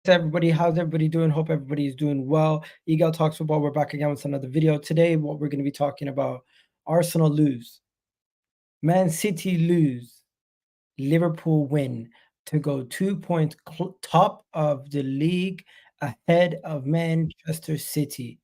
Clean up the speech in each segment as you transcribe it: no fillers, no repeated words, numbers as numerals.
Everybody, how's everybody doing? Hope everybody is doing well. Egal Talks Football. We're back again with another video. Today, what we're going to be talking about: Arsenal lose, Man City lose, Liverpool win to go 2 points top of the league ahead of Manchester City.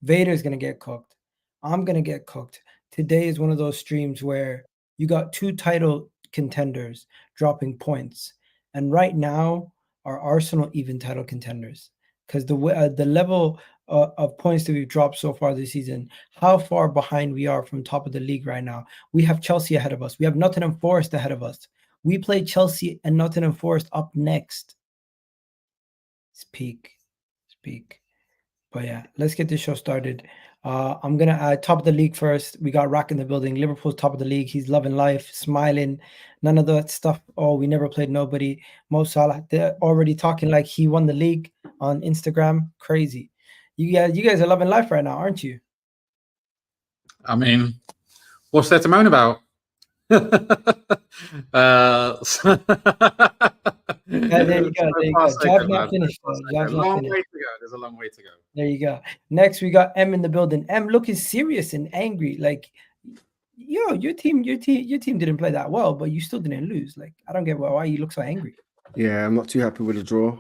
Vator's going to get cooked. I'm going to get cooked. Today is one of those streams where you got two title contenders dropping points. And right now, are Arsenal even title contenders? Because the level of points that we've dropped so far this season, how far behind we are from top of the league right now. We have Chelsea ahead of us. We have Nottingham Forest ahead of us. We play Chelsea and Nottingham Forest up next. Speak. But yeah, let's get this show started. I'm gonna add top of the league first. We got Rack in the building. Liverpool's top of the league. He's loving life, smiling. None of that stuff. Oh, we never played nobody. Mo Salah. They're already talking like he won the league on Instagram. Crazy. You guys are loving life right now, aren't you? I mean, what's there to moan about? There you go. Job's not finished. There's a long way to go. There you go. Next, we got M in the building. M looking serious and angry. Like, yo, your team didn't play that well, but you still didn't lose. Like, I don't get why you look so angry. Yeah, I'm not too happy with the draw.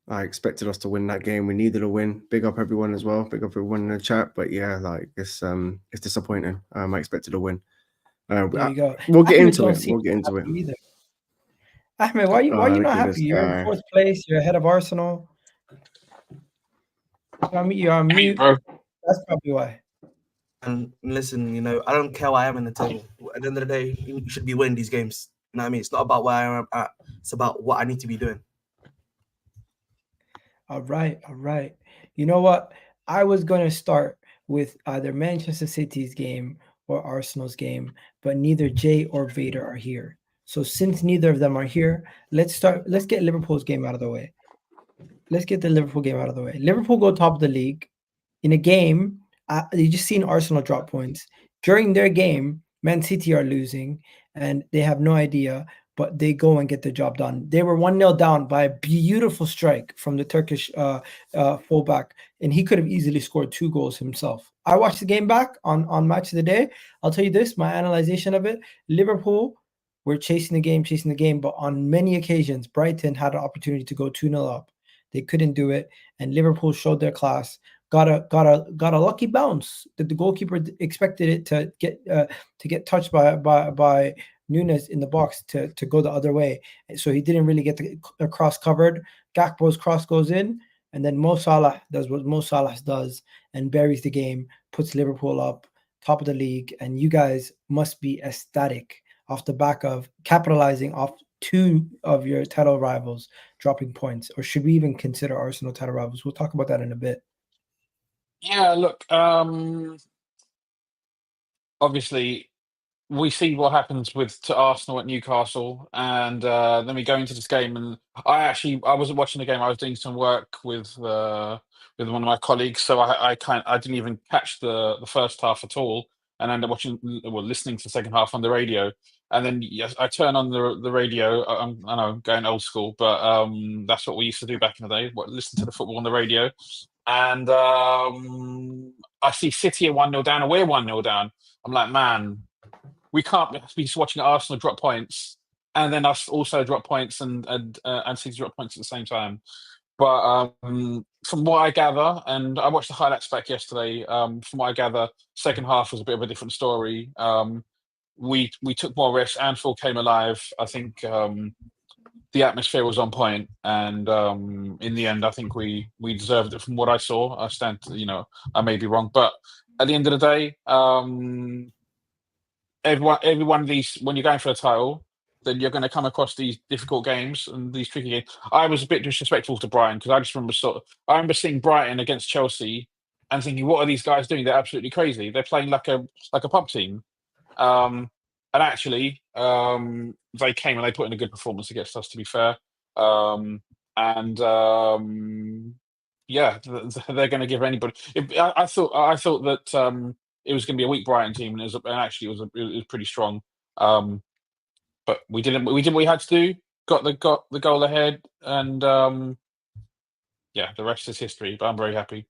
I expected us to win that game. We needed a win. Big up everyone as well. Big up everyone in the chat. But yeah, like it's disappointing. I expected a win. There you go. We'll get into it. Either. Ahmed, why you not happy? You're in fourth place. You're ahead of Arsenal. You're on mute, bro. That's probably why. And listen, I don't care where I am in the table. At the end of the day, you should be winning these games. You know what I mean? It's not about where I am at. It's about what I need to be doing. All right. You know what? I was going to start with either Manchester City's game or Arsenal's game, but neither Jay or Vader are here. So since neither of them are here, let's get Liverpool's game out of the way. Let's get the Liverpool game out of the way. Liverpool go top of the league in a game. You just seen Arsenal drop points. During their game, Man City are losing, and they have no idea, but they go and get the job done. They were 1-0 down by a beautiful strike from the Turkish fullback, and he could have easily scored 2 goals himself. I watched the game back on Match of the Day. I'll tell you this, my analyzation of it, Liverpool were chasing the game, but on many occasions, Brighton had an opportunity to go 2-0 up. They couldn't do it, and Liverpool showed their class. Got a lucky bounce that the goalkeeper expected it to get touched by Nunes in the box to go the other way, so he didn't really get the cross covered. Gakpo's cross goes in, and then Mo Salah does what Mo Salah does and buries the game, puts Liverpool up top of the league, and you guys must be ecstatic off the back of capitalizing off 2 of your title rivals dropping points. Or should we even consider Arsenal title rivals? We'll talk about that in a bit. Yeah, look, obviously we see what happens to Arsenal at Newcastle, and then we go into this game, and I wasn't watching the game. I was doing some work with one of my colleagues, so I didn't even catch the first half at all, and I ended up listening to the second half on the radio. And then yes, I turn on the radio. I know I'm going old school, but that's what we used to do back in the day. Listen to the football on the radio. And I see City are 1-0 down, and we're 1-0 down. I'm like, man, we can't be watching Arsenal drop points, and then us also drop points, and City drop points at the same time. But from what I gather, and I watched the highlights back yesterday, from what I gather, second half was a bit of a different story. We took more risks. Anfield came alive. I think the atmosphere was on point, and in the end, I think we deserved it from what I saw. I may be wrong, but at the end of the day, every one of these, when you're going for a title, then you're going to come across these difficult games and these tricky games. I was a bit disrespectful to Brighton because I just remember seeing Brighton against Chelsea and thinking, what are these guys doing? They're absolutely crazy. They're playing like a pub team. And actually, they came and they put in a good performance against us, to be fair. Yeah, they're going to give anybody. I thought that it was going to be a weak Brighton team, and actually it was pretty strong. But we did what we had to do. got the goal ahead, and yeah, the rest is history. But I'm very happy.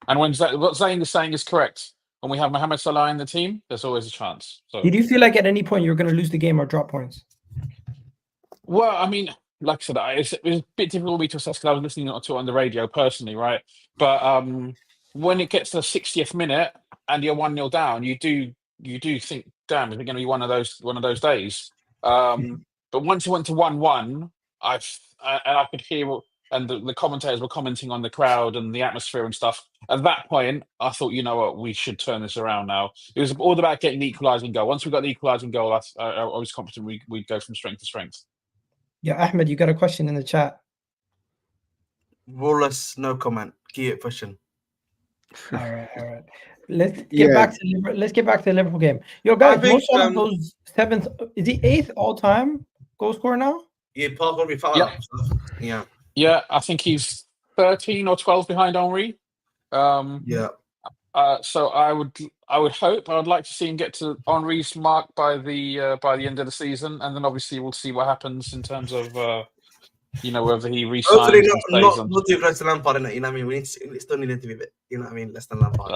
And when what Zayn is saying is correct, when we have Mohamed Salah in the team, there's always a chance. So, Did you feel like at any point you were going to lose the game or drop points? well, I mean, like I said, it was a bit difficult for me to assess because I was listening to it on the radio personally, right? But when it gets to the 60th minute and you're 1-0 down, you do think, damn, is it going to be one of those days? But once it went to 1-1, I could hear, and the commentators were commenting on the crowd and the atmosphere and stuff. At that point, I thought, you know what, we should turn this around now. It was all about getting the equalising goal. Once we got the equalising goal, I was confident we'd go from strength to strength. Yeah, Ahmed, you got a question in the chat. Wallace, no comment. Keep it pushing. All right. Let's get back to the Liverpool game. Yo, guys, Mo Salah goes 7th. Is he 8th all time goal scorer now? Yeah, Paul will be fouled. Yeah. Yeah, I think he's 13 or 12 behind Henry. Yeah. So I would hope, I would like to see him get to Henry's mark by the end of the season, and then obviously we'll see what happens in terms of whether he resigns. Hopefully not too close to Lampard, innit? You know what I mean? We still need him to be a bit, you know what I mean, less than Lampard.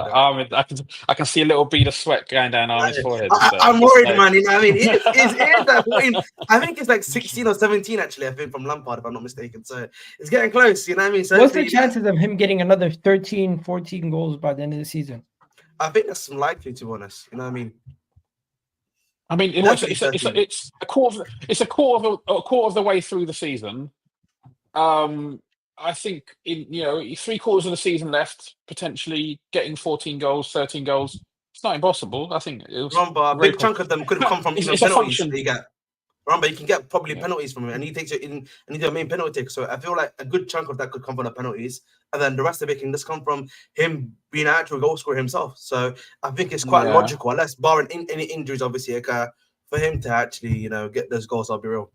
I can see a little bead of sweat going down Army's forehead. I'm worried, man. You know what I mean? I think it's like 16 or 17 actually. I think from Lampard, if I'm not mistaken. So it's getting close. You know what I mean? So what's the chances of him getting another 13, 14 goals by the end of the season? I think that's likely, to be honest. You know what I mean? I mean, it's a quarter of the way through the season. I think in 3/4 of the season left, potentially getting 14 goals, 13 goals. It's not impossible. I think a big chunk of them could come from penalties. Remember, you can get probably penalties from him, and he takes it in, and he's a main penalty taker. So I feel like a good chunk of that could come from the penalties, and then the rest of it can just come from him being an actual goal scorer himself. So I think it's quite logical, unless barring any injuries, obviously, occur, for him to actually get those goals. I'll be real.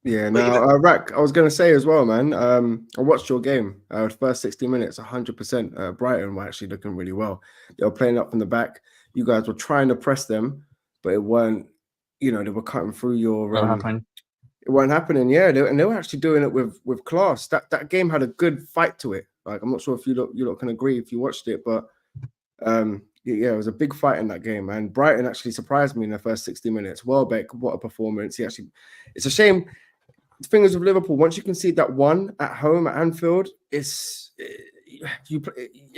Yeah, now, Rack, I was going to say as well, man, I watched your game. The first 60 minutes, 100%. Brighton were actually looking really well. They were playing up from the back. You guys were trying to press them, but it weren't, they were cutting through your... It wasn't happening, yeah. And they were actually doing it with class. That game had a good fight to it. Like, I'm not sure if you lot can agree if you watched it, but it was a big fight in that game. And Brighton actually surprised me in the first 60 minutes. Welbeck, what a performance. It's a shame... The thing is with Liverpool, once you concede that one at home at Anfield, it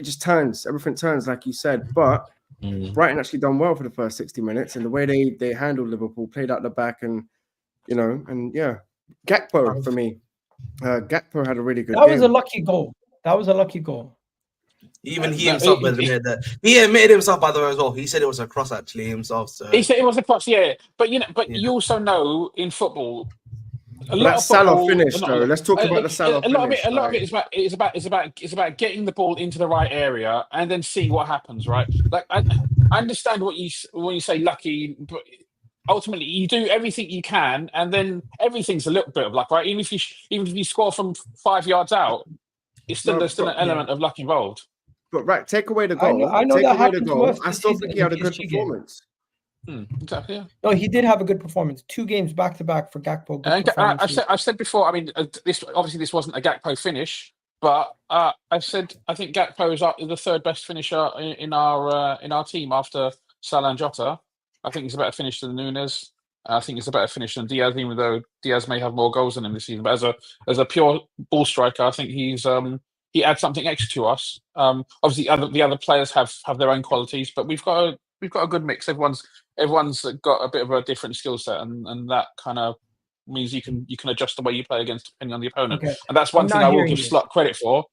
just turns. Everything turns, like you said. But Brighton actually done well for the first 60 minutes, and the way they handled Liverpool, played out the back, and Gakpo for me. Gakpo had a really good game. That was a lucky goal. Even he himself admitted that. He admitted himself, by the way, as well. He said it was a cross, actually, himself. So he said it was a cross, yeah. But you also know in football. That Salah finish, though. Let's talk about the Salah finish. A lot of it is about getting the ball into the right area and then see what happens, right? Like I understand when you say lucky, but ultimately you do everything you can, and then everything's a little bit of luck, right? Even if you score from 5 yards out, there's still an element of luck involved. But right, take away the goal. I know that happened to us. I still think he had a good performance. Exactly. Yeah. No, he did have a good performance. 2 games back to back for Gakpo. I've said before. I mean, this wasn't a Gakpo finish, but I think Gakpo is the third best finisher in our team after Salah and Jota. I think he's a better finisher than Nunes. I think he's a better finisher than Diaz, even though Diaz may have more goals than him this season. But as a pure ball striker, I think he adds something extra to us. Obviously, the other players have their own qualities, but we've got a good mix. Everyone's got a bit of a different skill set, and that kind of means you can adjust the way you play against depending on the opponent. Okay. And that's one thing I will give Slot credit for.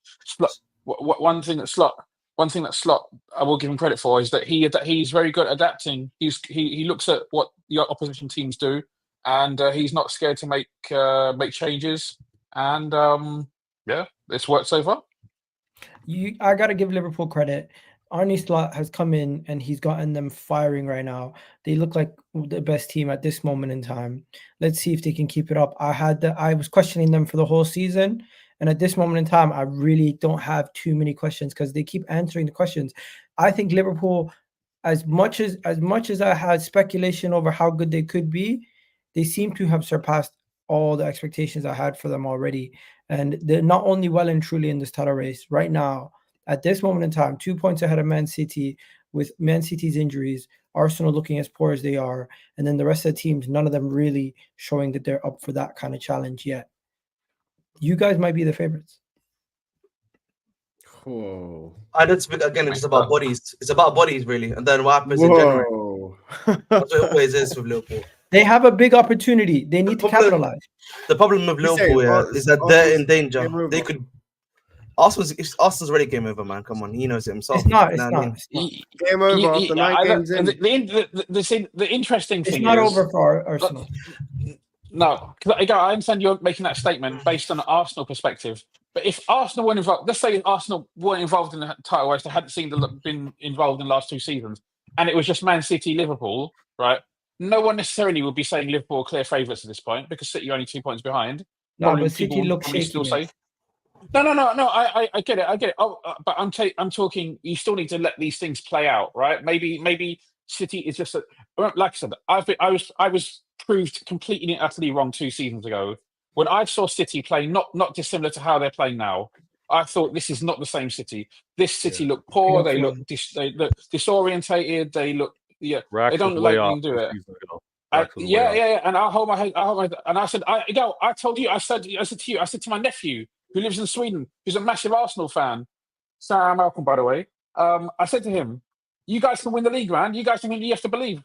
One thing that Slot I will give him credit for is that he's very good at adapting. He looks at what the opposition teams do, and he's not scared to make changes. And it's worked so far. I got to give Liverpool credit. Arne Slot has come in and he's gotten them firing right now. They look like the best team at this moment in time. Let's see if they can keep it up. I was questioning them for the whole season, and at this moment in time, I really don't have too many questions because they keep answering the questions. I think Liverpool as much as I had speculation over how good they could be, they seem to have surpassed all the expectations I had for them already. And they're not only well and truly in this title race right now, at this moment in time, 2 points ahead of Man City with Man City's injuries, Arsenal looking as poor as they are, and then the rest of the teams, none of them really showing that they're up for that kind of challenge yet. You guys might be the favorites. Whoa. I don't speak again. It's just about bodies. It's about bodies, really. And then what happens in January? That's what it always is with Liverpool. They have a big opportunity. They need to capitalize. The problem with Liverpool is that they're in danger. They could. Arsenal's already game over, man. Come on, he knows it himself. It's not. It's not. Game over after 9 games in. The interesting thing it's not is, over for Arsenal. No, I understand you're making that statement based on an Arsenal perspective. But if Arsenal weren't involved, let's say Arsenal weren't involved in the title race, they hadn't been involved in the last 2 seasons, and it was just Man City, Liverpool, right? No one necessarily would be saying Liverpool are clear favourites at this point because City are only 2 points behind. No, but City looks shaky. Still say, no. I get it. Oh, but I'm talking. You still need to let these things play out, right? Maybe City is just like I said. I was proved completely and utterly wrong 2 seasons ago when I saw City play not dissimilar to how they're playing now. I thought this is not the same City. This City look poor. They look disorientated. They look they don't look like they can do it. And I hold my head. And I said, I told you. I said to you. I said to my nephew who lives in Sweden, who's a massive Arsenal fan. Sarah Malcolm, by the way. I said to him, "You guys can win the league, man. You guys can. You have to believe."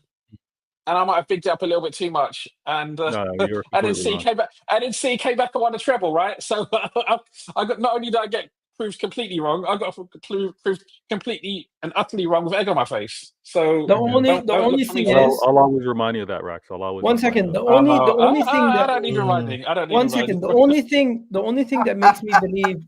And I might have bigged it up a little bit too much, and then C came back. And then C came back and won the treble, right? So I got not only did I get proved completely wrong, I got proved completely and utterly wrong with egg on my face. So the only thing is, I'll always remind you of that, Rex. I'll always. 1 second. The only thing that I don't need reminding. I don't need 1 second. The only thing that makes me believe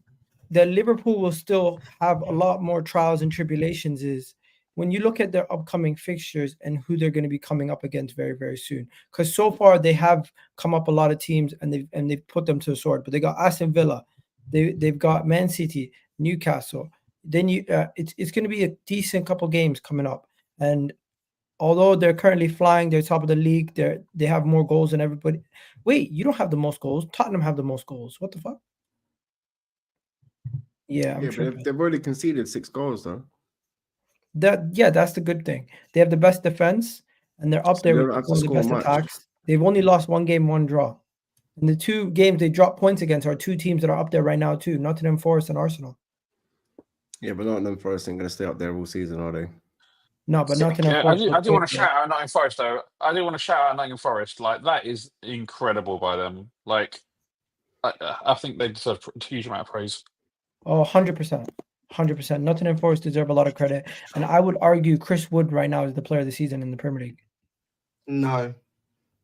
that Liverpool will still have a lot more trials and tribulations is when you look at their upcoming fixtures and who they're going to be coming up against very, very soon. Because so far they have come up a lot of teams and they've put them to the sword. But they got Aston Villa, they've got Man City, Newcastle. Then it's going to be a decent couple games coming up. And although they're currently flying, they're top of the league. They have more goals than everybody. Wait, you don't have the most goals. Tottenham have the most goals. What the fuck? Yeah, but they've already conceded 6 goals though. That's the good thing. They have the best defense, and they're up there with one of the best attacks. They've only lost 1 game, 1 draw. And the 2 games they dropped points against are 2 teams that are up there right now too, Nottingham Forest and Arsenal. Yeah, but Nottingham Forest ain't going to stay up there all season, are they? No, but Nottingham Forest. I do want to shout out Nottingham Forest though. I do want to shout out Nottingham Forest. Like that is incredible by them. Like I think they deserve a huge amount of praise. Oh, 100%. 100%. Nottingham Forest deserve a lot of credit. And I would argue Chris Wood right now is the player of the season in the Premier League. No.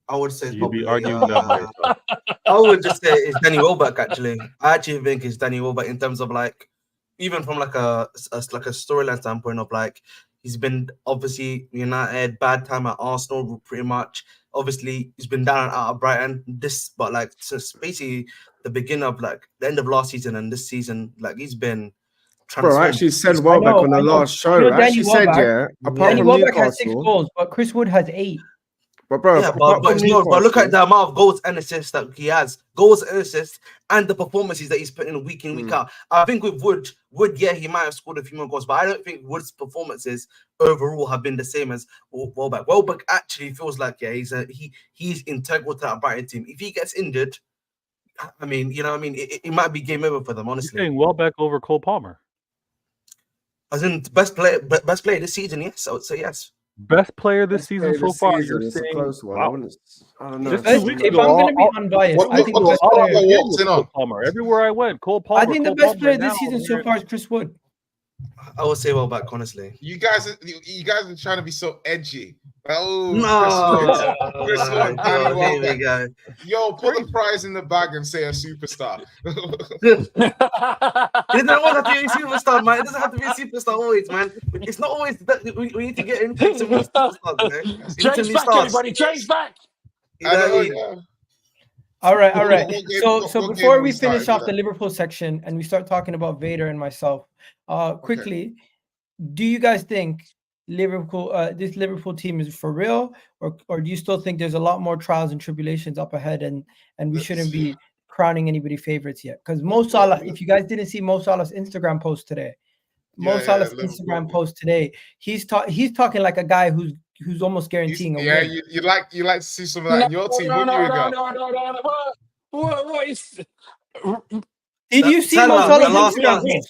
I would say you'd be arguing that. I would just say it's Danny Welbeck, actually. I actually think it's Danny Welbeck in terms of like, even from like a storyline standpoint of like, he's been obviously United, bad time at Arsenal, pretty much. Obviously, he's been down and out of Brighton. But like since basically the beginning of like the end of last season and this season, like he's been transformed. Bro, I actually said Welbeck on the last show. I actually said, apart Danny from Welbeck Newcastle, has 6 goals, but Chris Wood has 8. But bro, but look at the amount of goals and assists that he has. Goals and assists and the performances that he's putting in week in, week out. I think with Wood, he might have scored a few more goals, but I don't think Wood's performances overall have been the same as Welbeck. Welbeck actually feels like he's integral to that Brighton team. If he gets injured, I mean, it might be game over for them, honestly. You're saying Welbeck over Cole Palmer? As in best player this season, yes. I would say yes. Best player this season so far. You're It's a saying, close one. wow. I don't know. Just If 2 weeks I'm ago, going to be unbiased, I think the best player. Cole Palmer. Everywhere I went, Cole Palmer. I think the Cole best Palmer player now, this season so far is Chris Wood. I would say Welbeck, honestly. You guys are trying to be so edgy. Oh, No. Chris Wood, Danny Here we Welbeck. go. Yo, put the prize in the bag and say a superstar. It doesn't always have to be a superstar, man. It doesn't have to be a superstar always, man. It's not always that we need to get into superstars, man. James back, everybody. James back. All right. What So game before we we finish started off the Liverpool section and we start talking about Vator and myself, quickly, do you guys think this Liverpool team is for real, or do you still think there's a lot more trials and tribulations up ahead, and we shouldn't be crowning anybody favorites yet? Because Mo Salah, if you guys didn't see Mo Salah's Instagram post today, Instagram post today, he's talking like a guy who's almost guaranteeing a win. you like to see some of that in your team, wouldn't you, Egal? No. What is? Did you see Mo Salah's Instagram post?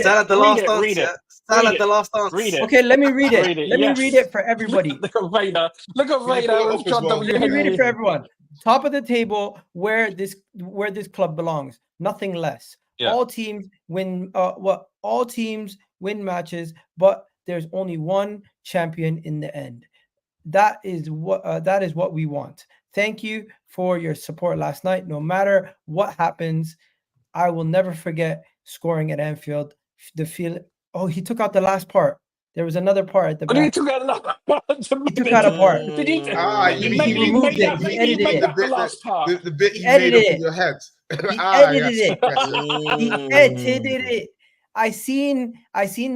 Salah the last dance. Yeah. Salah the last dance. Read it. Okay, let me read it. Let me read it for everybody. Look at Vader. Look at Vader with John W. Let me read Henry. it for everyone. Top of the table, where this club belongs. Nothing less. Yeah. All teams win. All teams win matches, but there's only one champion in the end. That is what we want. Thank you for your support last night. No matter what happens, I will never forget scoring at Anfield. The feel. Oh, he took out the last part. There was another part at the back. He took out another part. He took out a part. Did he? He removed it. He edited it. The bit He you made edited up it. in your head. He edited it. He edited it. I seen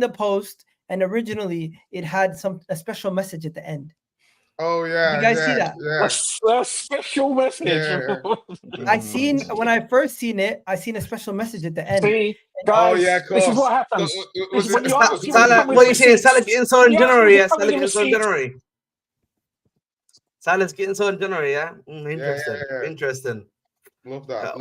the post, and originally it had a special message at the end. Oh yeah, you guys see that? Yeah. A special message. Yeah. I seen when I first seen it. I seen a special message at the end. See, guys, Oh yeah, this is what happens. Salah, what are you saying? Salah getting sold in January, yeah? Salah getting sold in January. Salah's getting sold in January, yeah? Interesting. Yeah. Interesting. Love that.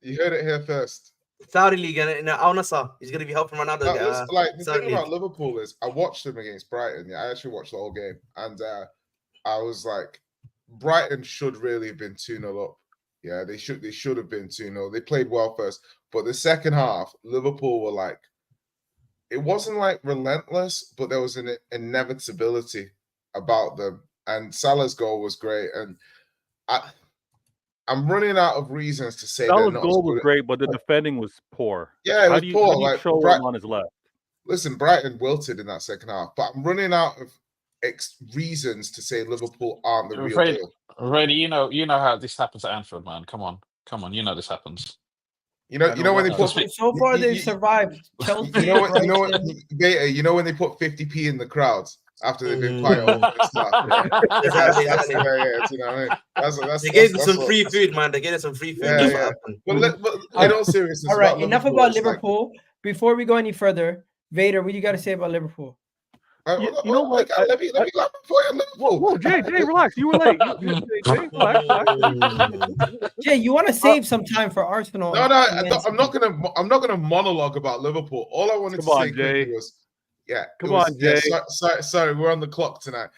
You heard it here first. Saudi League, and Al Nassr, he's going to be helping Ronaldo. The thing about Liverpool is, I watched them against Brighton. Yeah, I actually watched the whole game, and I was like, Brighton should really have been 2-0 up. Yeah, they should have been 2-0. They played well first, but the second half, Liverpool were like, it wasn't like relentless, but there was an inevitability about them. And Salah's goal was great, and I'm running out of reasons to say Salah's goal was great, but the defending was poor. Yeah, it was poor. How do you show him on his left? Listen, Brighton wilted in that second half, but I'm running out of reasons to say Liverpool aren't the real deal. Ready, you know how this happens at Anfield, man. Come on, you know this happens. You know when they put so far they've survived. Chelsea, you know when they put 50p in the crowds after they've been quiet all the stuff. That's you know what I mean? That's they gave them some free food, man. They gave them some free food. Yeah. But in all seriousness, all right, enough about Liverpool. Before we go any further, Vader, what do you got to say about Liverpool? You know what? Let me go before you Liverpool. Whoa, Jay, relax. You were late. Jay, relax. Jay, you want to save some time for Arsenal? No, I'm not gonna monologue about Liverpool. All I wanted to say quickly was, Jay. Sorry, we're on the clock tonight.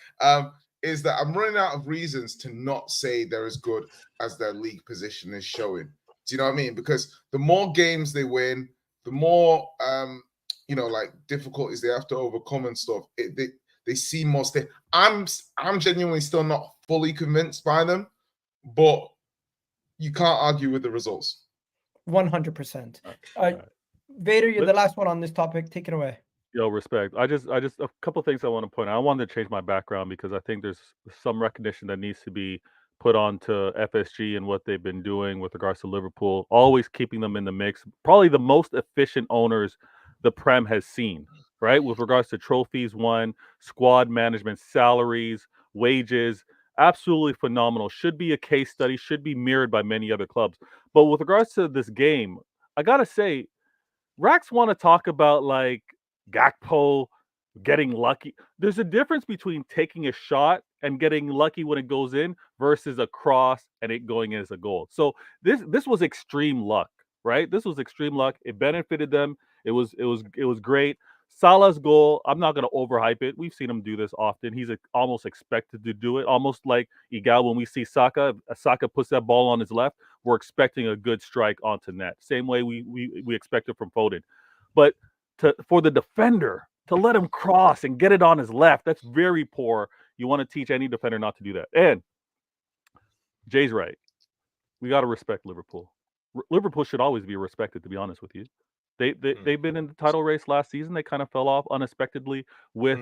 Is that I'm running out of reasons to not say they're as good as their league position is showing. Do you know what I mean? Because the more games they win, the more like difficulties they have to overcome and stuff. They seem more stable. I'm genuinely still not fully convinced by them, but you can't argue with the results. 100%. Vader, you're the last one on this topic. Take it away. Yo, respect. I just a couple of things I want to point out. I wanted to change my background because I think there's some recognition that needs to be put onto FSG and what they've been doing with regards to Liverpool, always keeping them in the mix. Probably the most efficient owners the Prem has seen, right? With regards to trophies won, squad management, salaries, wages, absolutely phenomenal. Should be a case study, should be mirrored by many other clubs. But with regards to this game, I got to say, Rax want to talk about like Gakpo getting lucky. There's a difference between taking a shot and getting lucky when it goes in versus a cross and it going in as a goal. So this was extreme luck, right? This was extreme luck. It benefited them. It was great. Salah's goal, I'm not going to overhype it. We've seen him do this often. He's almost expected to do it, almost like Egal when we see Saka. If Saka puts that ball on his left, we're expecting a good strike onto net. Same way we expect it from Foden. But for the defender to let him cross and get it on his left, that's very poor. You want to teach any defender not to do that. And Jay's right. We got to respect Liverpool. Liverpool should always be respected, to be honest with you. They've been in the title race last season. They kind of fell off unexpectedly with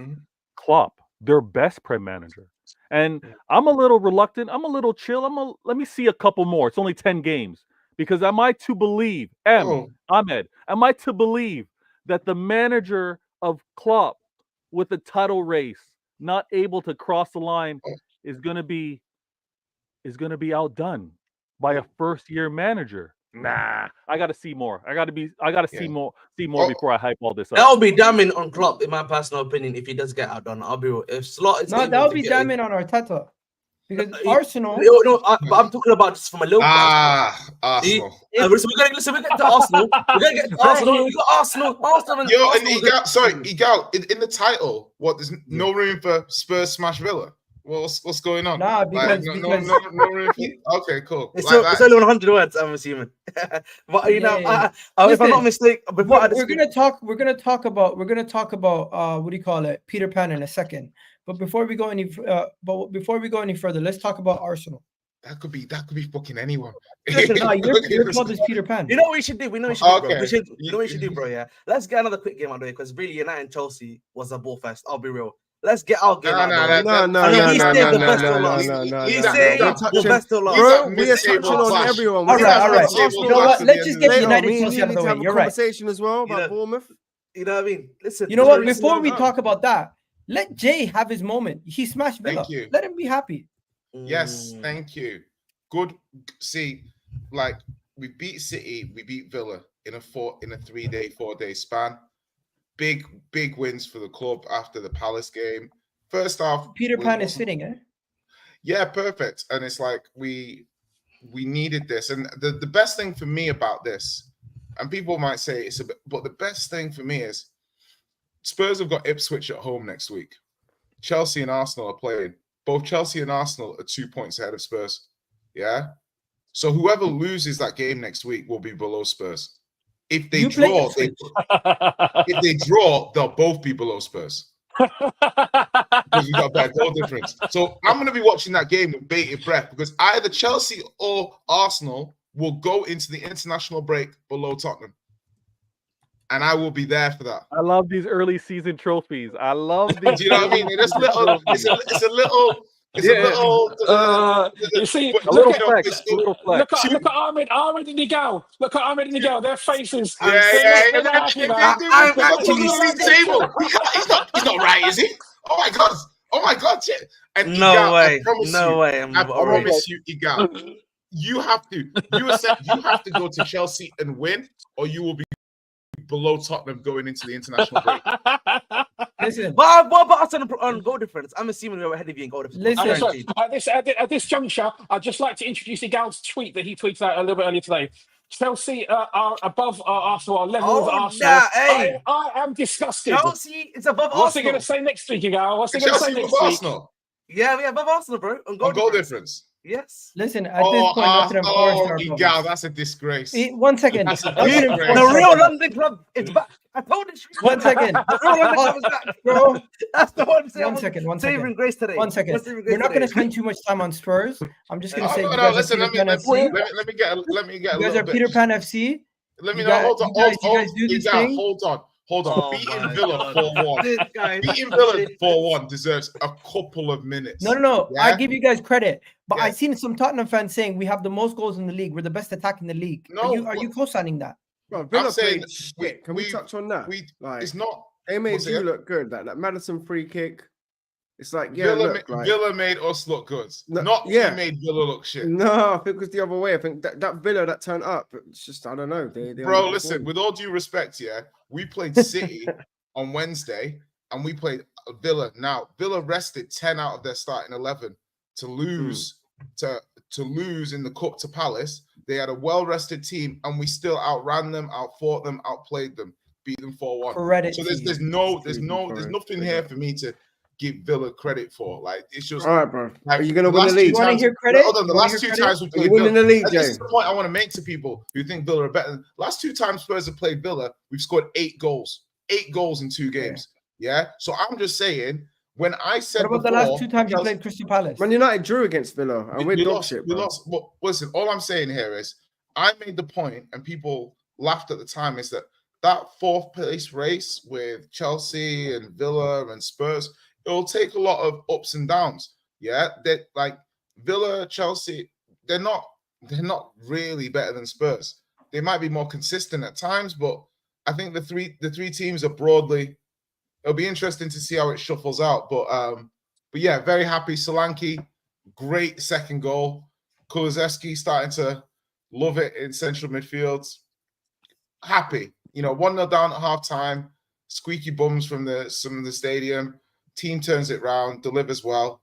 Klopp, their best Prem manager. And I'm a little reluctant. I'm a little chill. Let me see a couple more. It's only 10 games. Because am I to believe, Ahmed, am I to believe that the manager of Klopp with the title race, not able to cross the line, is going to be outdone by a first-year manager. Nah, I got to see more. I got to see more before I hype all this up. That'll be damning on Klopp, in my personal opinion, if he does get outdone. I'll be real. If Slot is that'll be damning on Arteta. Because Arsenal. But I'm talking about just from a little. Arsenal. We're gonna get to Arsenal. We're gonna get to Arsenal. We got Arsenal. Yo, and Egal, sorry, Egal, in the title, what? There's no room for Spurs smash Villa. What's going on? Nah, because, no room for, okay, cool. It's only 100 words, I'm assuming. But you know, if I'm not mistaken, we're gonna talk about what do you call it, Peter Pan in a second. But before we go any further, let's talk about Arsenal. That could be fucking anyone. No, your club is Peter Pan. You know what we should do? You know what we should do, bro. Yeah, let's get another quick game out of the way because really, United and Chelsea was a ball fest. I'll be real. Let's get our game out. No. He's saying the best till last. Bro, we are touching on everyone. All right. You know what? Let's just get United Chelsea out of the way. You're right. Conversation as well about Bournemouth. You know what I mean? Listen. You know what? Before we talk about that, let Jay have his moment. He smashed Villa. Let him be happy. Yes, thank you. Good. See, like we beat City, we beat Villa in a 4-day span. Big wins for the club after the Palace game. First half, Peter Pan is sitting, eh? Yeah, perfect. And it's like we needed this. And the best thing for me about this, and people might say it's a bit, but the best thing for me is Spurs have got Ipswich at home next week. Chelsea and Arsenal are playing. Both Chelsea and Arsenal are 2 points ahead of Spurs. Yeah. So whoever loses that game next week will be below Spurs. If they draw, they'll both be below Spurs. Because we got that goal difference. So I'm going to be watching that game with bated breath because either Chelsea or Arsenal will go into the international break below Tottenham. And I will be there for that. I love these early season trophies. I love these. Do you know what I mean? It's a little. You see, look at Ahmed and Egal. Look at Ahmed and Egal. Their faces. I'm actually table. He's not right, is he? Oh my god! And no Egal, way. I promise you, Egal. You have to go to Chelsea and win, or you will be below Tottenham going into the international break. Listen, what about us on goal difference? I'm assuming we're ahead of you in goal difference. Listen, at this juncture, I'd just like to introduce Egal's tweet that he tweeted out a little bit earlier today. Chelsea are above Arsenal, are level with Arsenal. Hey. I am disgusted. Chelsea is above What's Arsenal. What's he going to say next week, Egal? What's he going to say next week? Arsenal? Yeah, we are above Arsenal, bro. On goal difference. Yes. Listen, at this point, Nottingham Forest are Egal, that's a disgrace. 1 second. The real London club is back. I told you. 1 second. The real London club is back, bro. That's the one thing. 1 second. Saving grace today. 1 second. We're not going to spend too much time on Spurs. I'm just going to say, listen. Let me get. You guys are Peter Pan FC. Let me know. Hold on. Oh, beating Villa 4-1. Beating Villa 4-1 deserves a couple of minutes. No. Yeah? I give you guys credit, but I've seen some Tottenham fans saying we have the most goals in the league. We're the best attack in the league. No, are you co-signing that? Bro, Villa played shit. Can we touch on that? It's not. They made you look good. That Madison free kick. It's like Villa made us look good. We made Villa look shit. No, I think it was the other way. I think that Villa that turned up. It's just I don't know. Bro, listen. With all due respect, we played City on Wednesday and we played Villa. Now Villa rested 10 out of their starting 11 to lose to lose in the cup to Palace. They had a well-rested team and we still outran them, outfought them, outplayed them, beat them 4-1. So there's nothing here for me to give Villa credit for. Like it's just all right, bro. Like, are you gonna win the league? You want to hear credit? Hold on, the last two times we played winning the league, This is the point I want to make to people who think Villa are better. Last two times Spurs have played Villa, we've scored 8 goals. 8 goals in 2 games. Yeah. So I'm just saying, when I said what about the last 2 times you played Crystal Palace? Man United drew against Villa and we dog shit. We lost. Well, listen, all I'm saying here is I made the point, and people laughed at the time, is that 4th place race with Chelsea and Villa and Spurs, it'll take a lot of ups and downs. Yeah, that like Villa, Chelsea, they're not really better than Spurs. They might be more consistent at times, but I think the three teams are broadly it'll be interesting to see how it shuffles out. But yeah, very happy. Solanke, great second goal. Kulusevski starting to love it in central midfield. Happy, 1-0 down at half time. Squeaky bums from the stadium. Team turns it round, delivers well.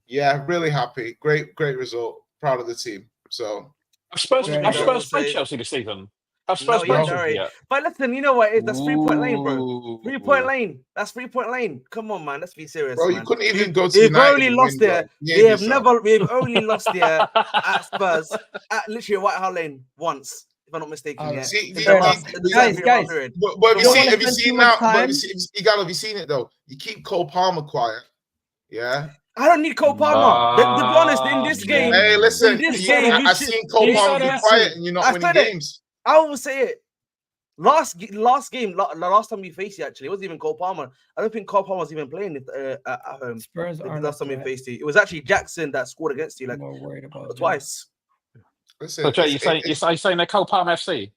Yeah, really happy. Great result. Proud of the team. So, have Spurs played Chelsea this season? Have Spurs played Chelsea yet? But listen, you know what? That's 3-point lane, bro. 3-point lane. That's 3-point lane. Come on, man. Let's be serious, bro. Man. You couldn't even go to United. We've only lost there. We've only lost there at Spurs at literally White Hart Lane once, if I'm not mistaken. Right. Yeah. Guys. But have you seen now? Egal, have you seen it though? You keep Cole Palmer quiet. Yeah. I don't need Cole Palmer. To be honest, in this game, hey, listen, I've seen Cole Palmer be quiet, and you're not winning games. I will say it. Last game, last time we faced you, actually, it wasn't even Cole Palmer. I don't think Cole Palmer was even playing at home. Spurs aren't last time we faced you. It was actually Jackson that scored against you, like more worried about twice. Listen, so Jay, you're saying they're Cole Palmer FC?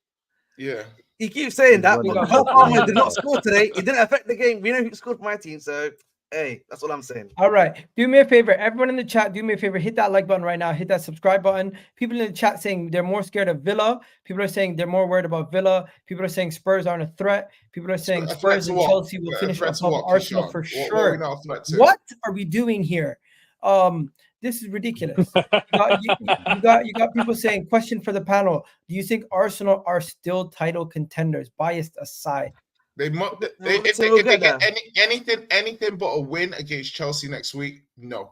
Yeah. He keeps saying that, but Cole Palmer did not score today. It didn't affect the game. We know who scored for my team, so hey, that's what I'm saying. All right. Do me a favor. Everyone in the chat, do me a favor. Hit that like button right now. Hit that subscribe button. People in the chat saying they're more scared of Villa. People are saying they're more worried about Villa. People are saying Spurs aren't a threat. People are saying Spurs and Chelsea will finish above Arsenal for sure. What are we doing here? This is ridiculous. You got people saying, question for the panel. Do you think Arsenal are still title contenders, biased aside? If they get anything but a win against Chelsea next week, no.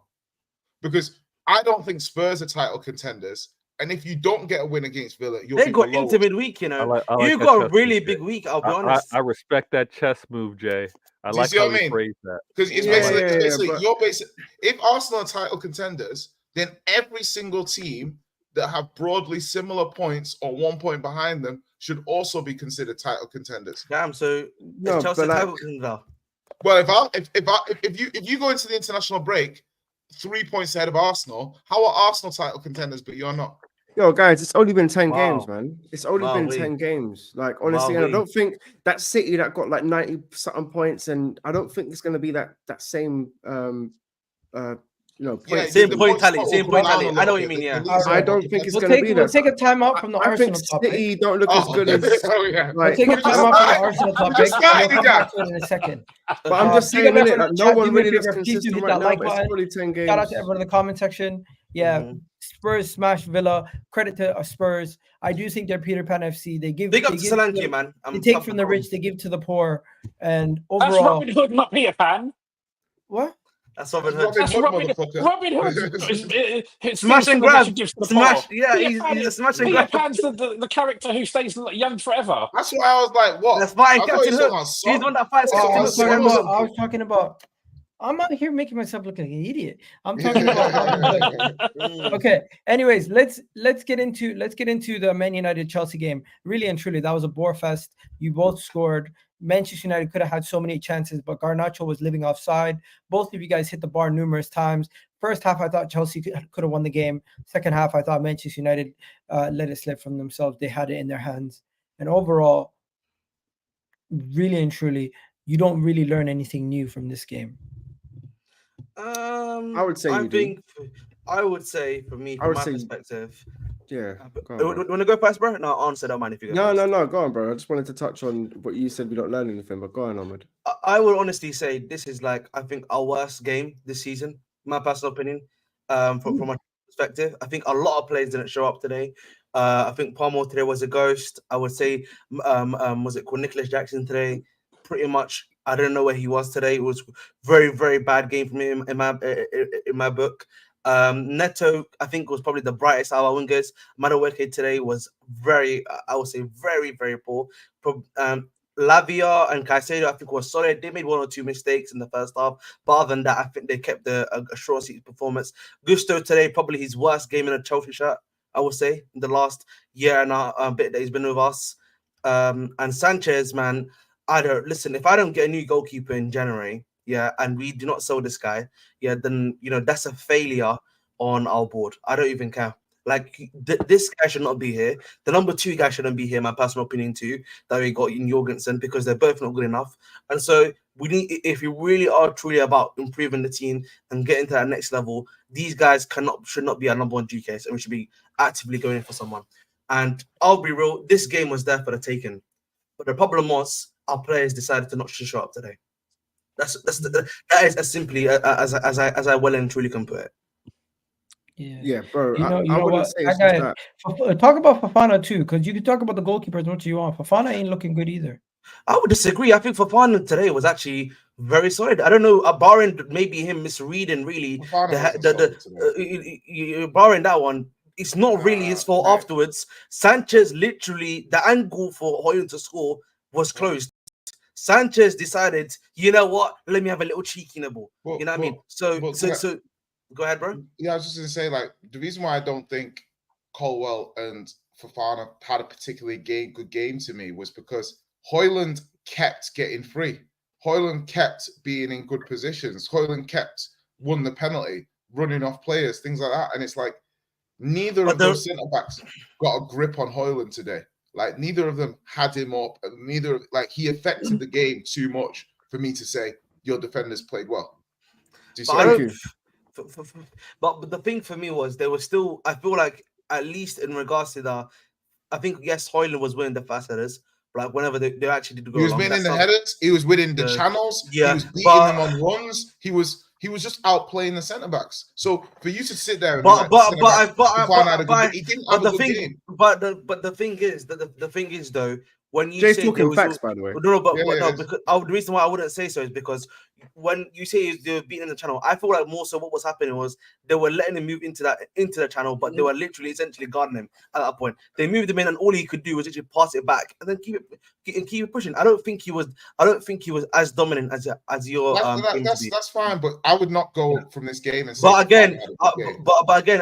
Because I don't think Spurs are title contenders. And if you don't get a win against Villa, they got into midweek, you got a really big week, I'll be honest. I respect that chess move, Jay. I Do like you see how what I you mean? phrase that. Because it's basically, if Arsenal are title contenders, then every single team that have broadly similar points or 1 point behind them should also be considered title contenders. Damn, so Chelsea title contender? Well, if you go into the international break 3 points ahead of Arsenal, how are Arsenal title contenders but you're not? Yo, guys, it's only been 10 games, man. It's only been 10 games. Like, honestly, and I don't think that City that got like 90-something points, and I don't think it's going to be that same same point tally. I know what you mean. Yeah, I don't think it's going to be that. We'll take a time out from the Arsenal topic. City don't look as good as. We'll take a time out from the Arsenal topic. We'll come back to it in a second. But I'm just saying, no one really looks consistent right now. But it's probably 10 games. Shout out to everyone in the comment section. Yeah, Spurs smash Villa. Credit to Spurs. I do think they're Peter Pan FC. They give Solanke, man. They take from the rich, they give to the poor, and overall. That's Robin Hood, not Peter Pan. What? That's Robin Hood. Robin Hood. Smash and grab. Smash. Yeah, he's a smash and grab. Peter Pan's the character who stays young forever. That's why I was like, what? That's fine, Captain Hook. He's the one that fights Captain Hook. I was talking about. I'm out here making myself look like an idiot. I'm talking about. Okay. Anyways, let's get into the Man United Chelsea game. Really and truly, that was a bore fest. You both scored. Manchester United could have had so many chances, but Garnacho was living offside. Both of you guys hit the bar numerous times. First half, I thought Chelsea could have won the game. Second half, I thought Manchester United let it slip from themselves. They had it in their hands. And overall, really and truly, you don't really learn anything new from this game. I would say I would say, from my perspective. Yeah. Want to go first, bro? No, answer. Don't mind if you go. No. Go on, bro. I just wanted to touch on what you said. We don't learn anything, but go on, Ahmed. I would honestly say this is I think our worst game this season. My personal opinion. From my perspective, I think a lot of players didn't show up today. I think Palmer today was a ghost. I would say, was it called Nicholas Jackson today? Pretty much. I don't know where he was today. It was very, very bad game from him in my book. Neto, I think, was probably the brightest out of our wingers. Madueke today was very, I would say, very, very poor. Lavia and Caicedo, I think, were solid. They made one or two mistakes in the first half, but other than that, I think they kept a short seat performance. Gusto today, probably his worst game in a trophy shirt, I would say, in the last year and a bit that he's been with us. And Sanchez, man, if I don't get a new goalkeeper in January, and we do not sell this guy, then that's a failure on our board. I don't even care. Like this guy should not be here. The number 2 guy shouldn't be here. My personal opinion too. That we got in Jorgensen because they're both not good enough. And so we need, if we really are truly about improving the team and getting to that next level, these guys should not be our number 1 GKs, and we should be actively going for someone. And I'll be real, this game was there for the taking, but the problem was our players decided to not show up today. That is as simply as I well and truly can put it. Yeah, bro. You know what? Talk about Fofana too, because you can talk about the goalkeeper as much as you want. Fofana ain't looking good either. I would disagree. I think Fofana today was actually very solid. I don't know, barring maybe him misreading really barring that one. It's not really his fault afterwards. Sanchez literally, the angle for Højlund to score was closed. Sanchez decided, you know what? Let me have a little cheeky nibble. You know what I mean? So go ahead, bro. Yeah, I was just gonna say, like, the reason why I don't think Colwell and Fofana had a particularly good game to me was because Højlund kept getting free. Højlund kept being in good positions. Højlund kept won the penalty, running off players, things like that. And it's like neither of those centre backs got a grip on Højlund today. Like neither of them had him up, and he affected the game too much for me to say your defenders played well. But the thing for me was they were still. I feel like at least in regards to the, I think yes, Højlund was winning the fast headers. Like whenever they actually did go, he was winning the headers. He was winning the channels. Yeah, he was beating them on runs. He was just outplaying the centre backs. So for you to sit there, and the thing is though, when you Jay's say talking facts, by the way. Because the reason why I wouldn't say so is because when you say they were beating the channel, I feel like more so what was happening was they were letting him move into the channel, but they were literally essentially guarding him at that point. They moved him in, and all he could do was actually pass it back and then keep it pushing. I don't think he was as dominant as your. That's fine, but I would not go from this game and say. But again,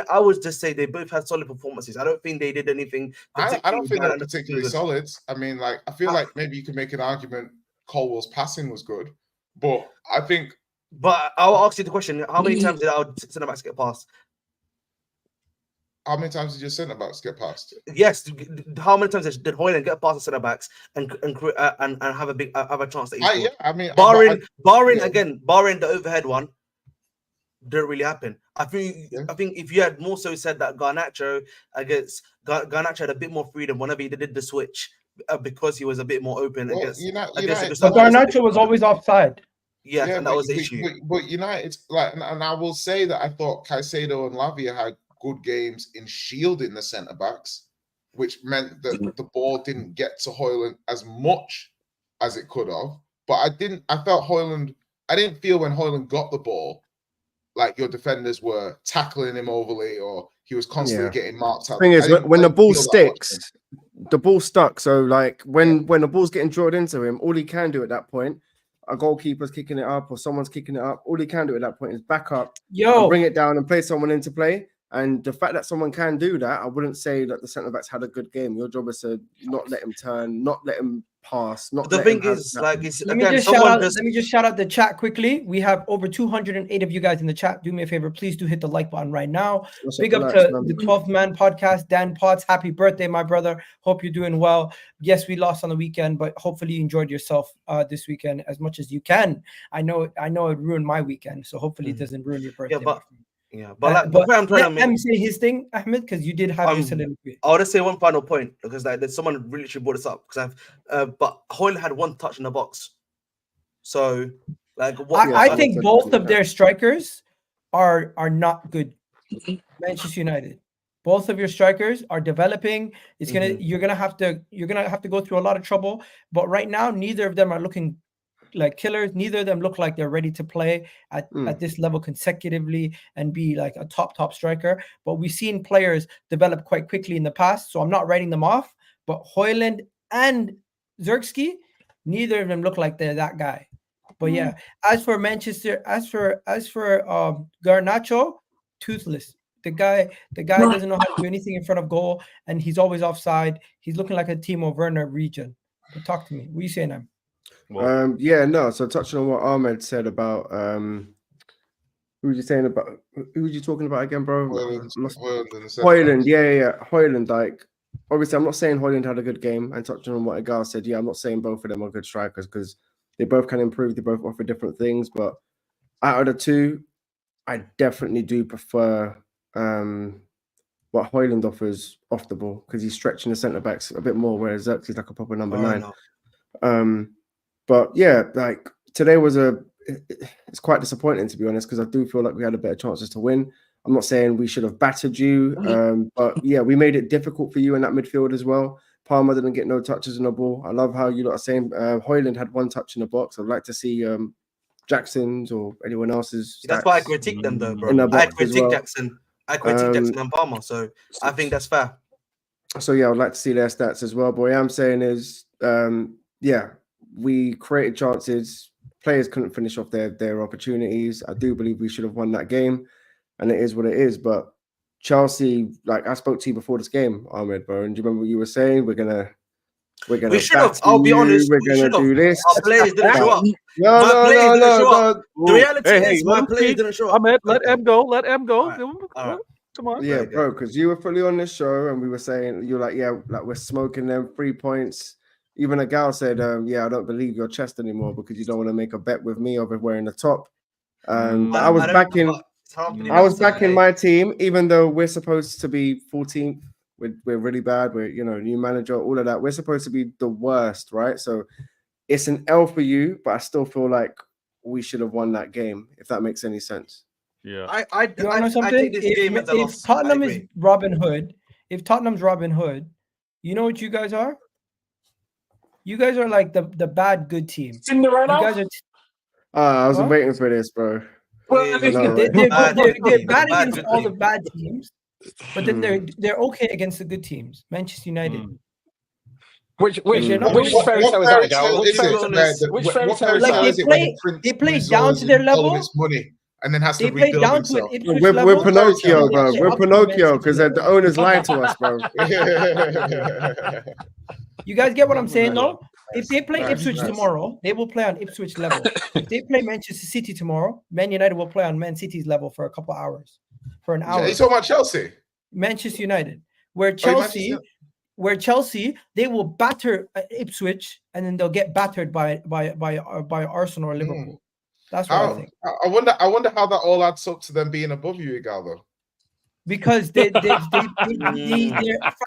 I would just say they both had solid performances. I don't think they did anything. I don't think they're particularly solid. I mean, like I feel like maybe you can make an argument Colwell's passing was good. But I think. But I'll ask you the question: how many times did our centre backs get past? How many times did your centre backs get past? Yes. How many times did Højlund get past the centre backs and have a chance that he scored? Yeah, I mean, barring the overhead one, didn't really happen. I think if you had more so said that Garnacho had a bit more freedom whenever he did the switch. Because he was a bit more open against. But Garnacho was always offside. Yeah, and that was the issue. But United, and I will say that I thought Caicedo and Lavia had good games in shielding the centre backs, which meant that the ball didn't get to Højlund as much as it could have. But I didn't feel when Højlund got the ball, like your defenders were tackling him overly or he was constantly getting marked out. The thing is, when the ball sticks, the ball stuck. So like when the ball's getting drawn into him, all he can do at that point, a goalkeeper's kicking it up or someone's kicking it up, all he can do at that point is back up, bring it down and play someone into play. And the fact that someone can do that, I wouldn't say that the centre-backs had a good game. Your job is to not let him turn, not let him pass. Let me just shout out the chat quickly. We have over 208 of you guys in the chat. Do me a favor, please do hit the like button right now. Big up to the 12th Man podcast, Dan Potts. Happy birthday, my brother. Hope you're doing well. Yes, we lost on the weekend, but hopefully you enjoyed yourself this weekend as much as you can. I know it ruined my weekend, so hopefully it doesn't ruin your birthday. Let him say his thing, Ahmed, because you did have your soliloquy. I want to say one final point because there's someone really should brought this up because but Højlund had one touch in the box, so I think both of their strikers are not good. Manchester United, both of your strikers are developing. It's you're gonna have to go through a lot of trouble, but right now neither of them are looking like killers. Neither of them look like they're ready to play at this level consecutively and be like a top striker. But we've seen players develop quite quickly in the past, so I'm not writing them off. But Højlund and Zirkzee, neither of them look like they're that guy. But yeah, as for Manchester, as for Garnacho, toothless. The guy doesn't know how to do anything in front of goal, and he's always offside. He's looking like a Timo Werner region. But talk to me. What are you saying, Am? So touching on what Ahmed said about Who was you saying about? Who was you talking about again, bro? Højlund, yeah. Højlund, like, obviously, I'm not saying Højlund had a good game, and touching on what Egal said, yeah, I'm not saying both of them are good strikers because they both can improve, they both offer different things, but out of the two, I definitely do prefer what Højlund offers off the ball because he's stretching the centre-backs a bit more, whereas Xerxes like a proper number 9. But yeah, like, today was it's quite disappointing, to be honest, because I do feel like we had a better chances to win. I'm not saying we should have battered you, but yeah, we made it difficult for you in that midfield as well. Palmer didn't get no touches on the ball. I love how you lot are saying Højlund had 1 touch in the box. I'd like to see Jackson's or anyone else's. That's why I critique them, though, bro. I critique Jackson. I critique Jackson and Palmer, so I think that's fair. So yeah, I would like to see their stats as well. But what I'm saying is, yeah, we created chances. Players couldn't finish off their opportunities. I do believe we should have won that game, and it is what it is. But Chelsea, like I spoke to you before this game, Ahmed, bro, and do you remember what you were saying? We're gonna. We should have. I'll be honest. We're gonna do this. Our players didn't show up. No. The reality is, my players didn't show up. Ahmed, let M go. Let M go. Right. Come on. Yeah, bro, because you were fully on this show, and we were saying you're like, yeah, like we're smoking them 3 points. Even a gal said, yeah, I don't believe your chest anymore because you don't want to make a bet with me over wearing the top. I was backing my team, even though we're supposed to be 14th. We're really bad. We're, new manager, all of that. We're supposed to be the worst, right? So it's an L for you, but I still feel like we should have won that game, if that makes any sense. Yeah. I take this game as a loss. If Tottenham is Robin Hood, if Tottenham's Robin Hood, you know what you guys are? You guys are like the bad good team. Cinderella? You guys are I was waiting for this, bro. They're bad against all the bad teams, but then they're okay against the good teams. Manchester United. Which fairy tale is that, Gal? Which fairy tale is it? They play down to their level. Money and then has to rebuild himself. We're Pinocchio, bro. We're Pinocchio because the owners lied to us, bro. You guys get what I'm saying, though? If they play Ipswich tomorrow, they will play on Ipswich level. If they play Manchester City tomorrow, Man United will play on Man City's level for a couple hours, for an hour. Are you talking about Chelsea? Manchester United, where Chelsea, they will batter Ipswich, and then they'll get battered by Arsenal or Liverpool. That's what I think. I wonder how that all adds up to them being above you, Egal, though. Because they're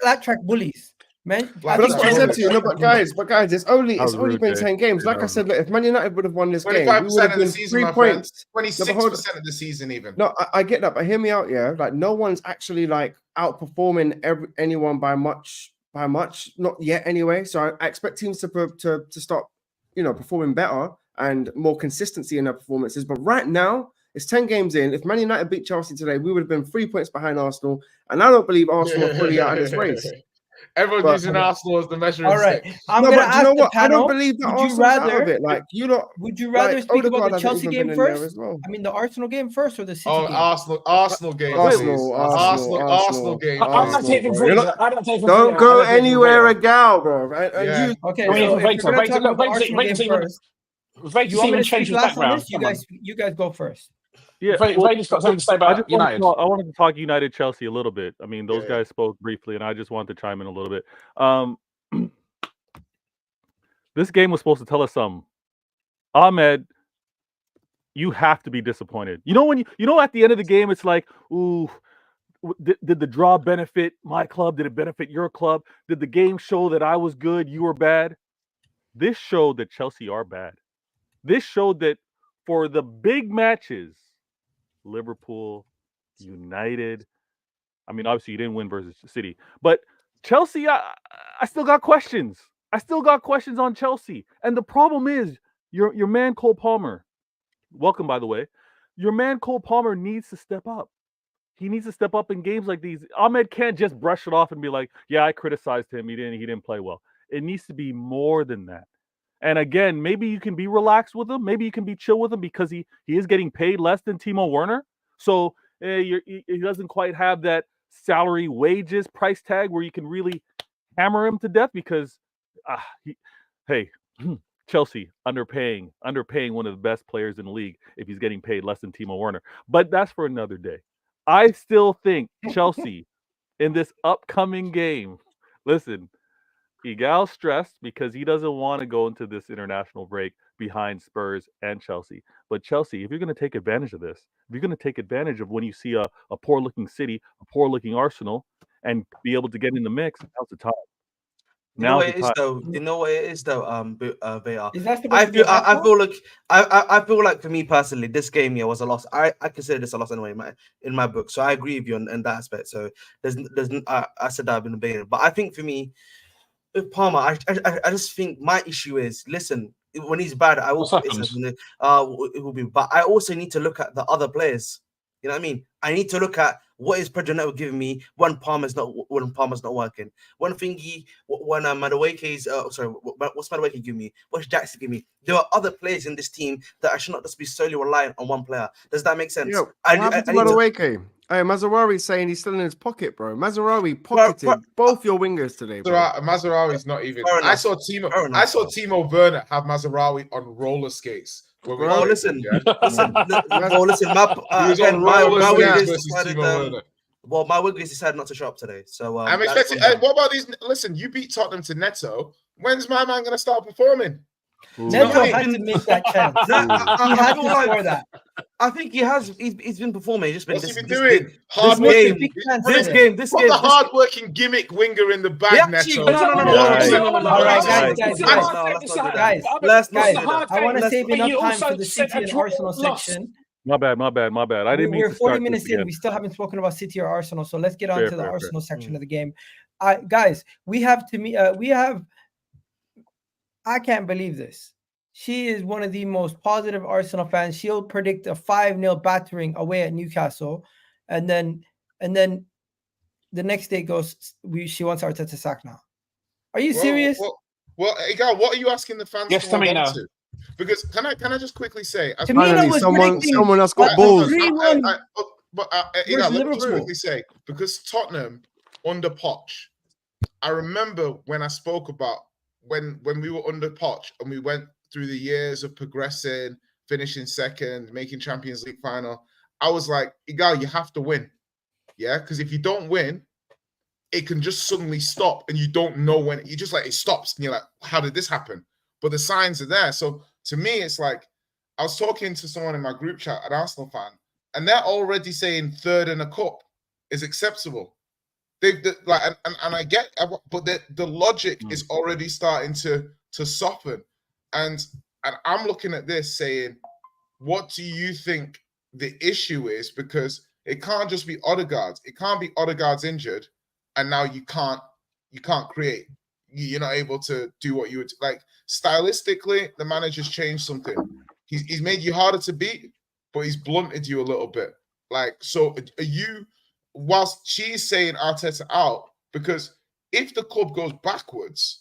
flat track bullies. Man, but that's what I said to you. No, but guys, it's only been 10 games. Like I said, look, if Man United would have won this game, we would have been 3 points. 26% of the season, even. No, I get that, but hear me out. Yeah, like no one's actually like outperforming anyone by much, not yet anyway. So I expect teams to start, performing better and more consistency in their performances. But right now, it's 10 games in. If Man United beat Chelsea today, we would have been 3 points behind Arsenal, and I don't believe Arsenal are fully out of this race. Everyone's using Arsenal as the measuring stick. I'm gonna ask you know what? Panel, I don't believe that Arsenal's out of it. Like would you rather speak about the Chelsea game first? Well. I mean, the Arsenal game first or the City game? Arsenal game. Arsenal game. Don't go anywhere, Egal, bro. Okay. Vator's even changed his background. You guys go first. Yeah, Vator's got something to say about United. I wanted to talk United Chelsea a little bit. I mean, those guys spoke briefly, and I just wanted to chime in a little bit. This game was supposed to tell us something. Ahmed, you have to be disappointed. When at the end of the game, it's like, ooh, did the draw benefit my club? Did it benefit your club? Did the game show that I was good, you were bad? This showed that Chelsea are bad. This showed that for the big matches, Liverpool, United. I mean, obviously you didn't win versus City, but Chelsea, I still got questions. I still got questions on Chelsea. And the problem is your man Cole Palmer. Welcome, by the way. Your man Cole Palmer needs to step up. He needs to step up in games like these. Ahmed can't just brush it off and be like, "Yeah, I criticized him. He didn't play well." It needs to be more than that. And again, maybe you can be relaxed with him. Maybe you can be chill with him because he is getting paid less than Timo Werner. So he doesn't quite have that salary wages price tag where you can really hammer him to death because, Chelsea underpaying one of the best players in the league if he's getting paid less than Timo Werner. But that's for another day. I still think Chelsea in this upcoming game, listen, Egal stressed because he doesn't want to go into this international break behind Spurs and Chelsea. But Chelsea, if you're going to take advantage of this, if you're going to take advantage of when you see a poor-looking City, a poor-looking Arsenal, and be able to get in the mix, now's the time. You know what it is though. Vator. Is that I feel like for me personally, this game here was a loss. I consider this a loss anyway in my book. So I agree with you in that aspect. So there's I said that I've been debating, but I think for me, with Palmer, I just think my issue is, listen, when he's bad, I will it will be. But I also need to look at the other players. You know what I mean? I need to look at what is Pedro Neto giving me when Palmer's not working. One thingy when Madueke's what's Madueke giving me? What's Jackson giving me? There are other players in this team that I should not just be solely reliant on one player. Does that make sense? What happened to Madueke? Hey, Mazraoui's saying he's still in his pocket, bro. Mazraoui pocketed both your wingers today, bro. Mazraoui's not even. I saw Timo Werner have Mazraoui on roller skates. Listen. My wingers decided not to show up today. So I'm expecting. What about these? Listen, you beat Tottenham to Neto. When's my man going to start performing? Neto had to make that chance. He had to score that. I think he has. He's been performing. He's just been. What's he been doing? This game. The hard-working gimmick winger in the bag, Neto. Guys. I want to save enough time for the City and Arsenal section. My bad. I didn't mean to start. We're 40 minutes in. We still haven't spoken about City or Arsenal, so let's get on to the Arsenal section of the game. Guys, I can't believe this. She is one of the most positive Arsenal fans. She'll predict a 5-0 battering away at Newcastle, and then the next day goes, she wants Arteta sacked now. Are you serious? Well, Egal, what are you asking the fans to me now? Because can I just quickly say, someone else got balls. But Egal, let me just quickly say, because Tottenham under Poch, I remember when I spoke about when we were under Poch and we went through the years of progressing, finishing second, making Champions League final, I was like, Egal, you have to win. Yeah, because if you don't win, it can just suddenly stop and you don't know when. You just like, it stops and you're like, how did this happen? But the signs are there. So to me, it's like, I was talking to someone in my group chat, an Arsenal fan, and they're already saying third in a cup is acceptable. And I get, but the logic is already starting to soften. And I'm looking at this saying, what do you think the issue is? Because it can't just be Odegaard. It can't be Odegaard's injured, and now you can't create. You're not able to do what you would like. Stylistically, the manager's changed something. He's made you harder to beat, but he's blunted you a little bit. Like, so are you? Whilst she's saying Arteta out, because if the club goes backwards,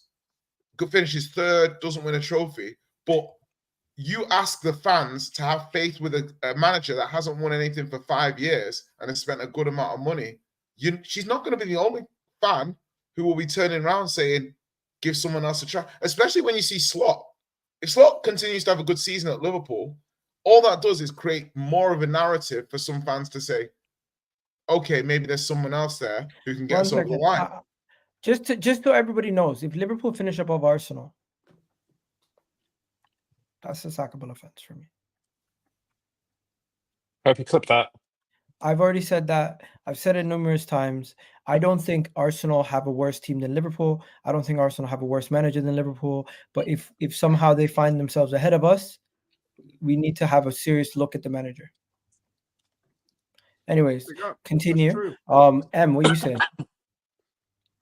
finishes third, doesn't win a trophy, but you ask the fans to have faith with a manager that hasn't won anything for 5 years and has spent a good amount of money, she's not going to be the only fan who will be turning around saying, give someone else a try, especially when you see Slot. If Slot continues to have a good season at Liverpool, all that does is create more of a narrative for some fans to say, okay, maybe there's someone else there who can get us over the line. Just so everybody knows, if Liverpool finish above Arsenal, that's a sackable offense for me. Hope you clip that. I've already said that. I've said it numerous times. I don't think Arsenal have a worse team than Liverpool. I don't think Arsenal have a worse manager than Liverpool. But if somehow they find themselves ahead of us, we need to have a serious look at the manager. Anyways, continue. M, what are you saying?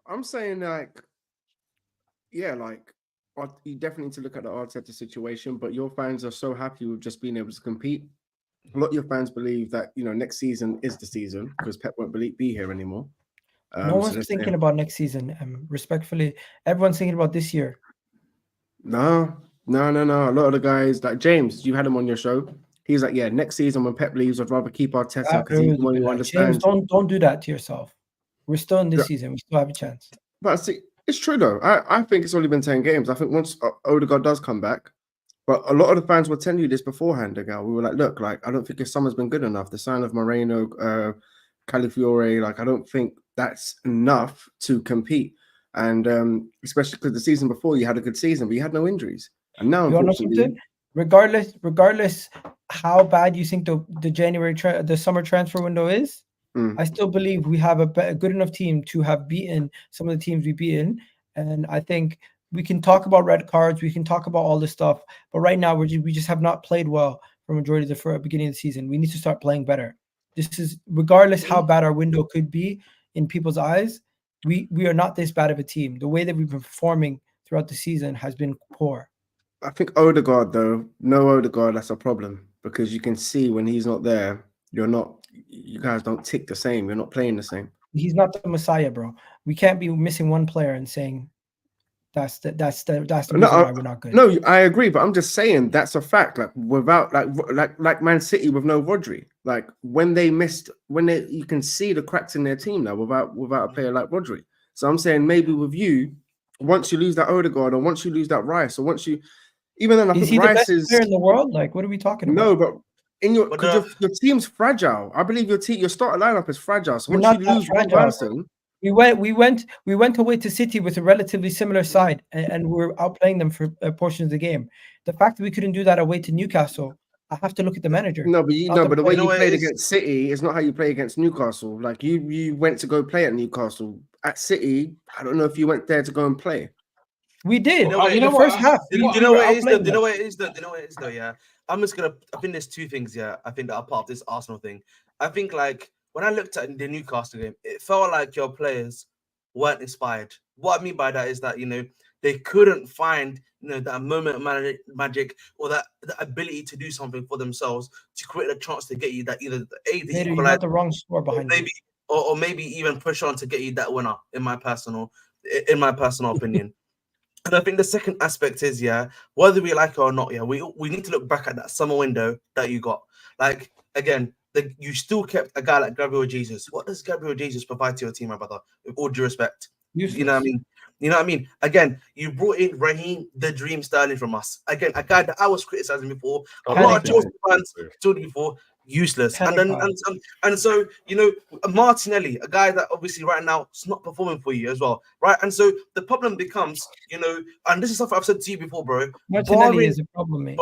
I'm saying you definitely need to look at the Arteta situation, but your fans are so happy with just being able to compete. A lot of your fans believe that, next season is the season because Pep won't be here anymore. No one's thinking about next season. Respectfully, everyone's thinking about this year. No. A lot of the guys, like James, you had him on your show. He's like, yeah, next season when Pep leaves, I'd rather keep Arteta because he's the one who understands. James, don't do that to yourself. We're still in this season. We still have a chance. But see, It's true though. I think it's only been 10 games. I think once Odegaard does come back, but a lot of the fans were telling you this beforehand, Egal. We were like, look, like I don't think his summer's been good enough. The sign of Moreno, Calafiore, like I don't think that's enough to compete. And especially because the season before you had a good season, but you had no injuries. And now, You know unfortunately, something? Regardless how bad you think the summer transfer window is, I still believe we have a good enough team to have beaten some of the teams we've beaten. And I think we can talk about red cards, we can talk about all this stuff, but right now we just have not played well for majority of the beginning of the season. We need to start playing better. This is regardless how bad our window could be in people's eyes. We are not this bad of a team. The way that we've been performing throughout the season has been poor. I think Odegaard, though, no Odegaard, that's a problem because you can see when he's not there, you guys don't tick the same. You're not playing the same. He's not the Messiah, bro. We can't be missing one player and saying that's the reason why we're not good. No, I agree, but I'm just saying that's a fact. Like without like Man City with no Rodri, like when you can see the cracks in their team now without a player like Rodri. So I'm saying maybe with you, once you lose that Odegaard or once you lose that Rice or once you, even then I think he Rice the best player in the world? Like what are we talking about? No, but in your team's fragile. I believe your starter lineup is fragile. So once you lose one person. We went away to City with a relatively similar side, and we're outplaying them for portions of the game. The fact that we couldn't do that away to Newcastle, I have to look at the manager. No, but the way you played against City is not how you play against Newcastle. Like you went to go play at Newcastle. At City, I don't know if you went there to go and play. We did. You know the first half. Do you know what it is though? Do you know what it is though? Yeah. I think there's two things. Yeah, I think that are part of this Arsenal thing. I think like when I looked at the Newcastle game, it felt like your players weren't inspired. What I mean by that is that they couldn't find that moment of magic or that ability to do something for themselves to create a chance to get you that either you got the wrong score behind maybe or maybe even push on to get you that winner. In my personal opinion. And I think the second aspect is, whether we like it or not, we need to look back at that summer window that you got. Like, again, you still kept a guy like Gabriel Jesus. What does Gabriel Jesus provide to your team, my brother? With all due respect. Useless. You know what I mean? Again, you brought in Raheem the Dream Sterling from us. Again, a guy that I was criticizing before. A lot of Chelsea fans told me before. Useless. And so Martinelli, a guy that obviously right now is not performing for you as well, right? And so the problem becomes, and this is stuff I've said to you before, bro. Martinelli is a problem, mate.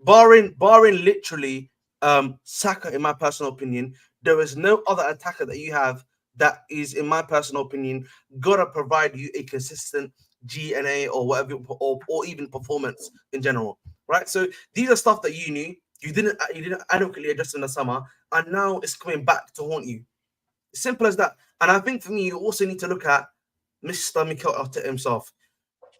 Barring literally Saka, in my personal opinion, there is no other attacker that you have that is, in my personal opinion, gotta provide you a consistent GNA or whatever, or even performance in general, right? So these are stuff that you knew. You didn't adequately address in the summer, and now it's coming back to haunt you. Simple as that. And I think for me, you also need to look at Mr. Mikel Arteta himself.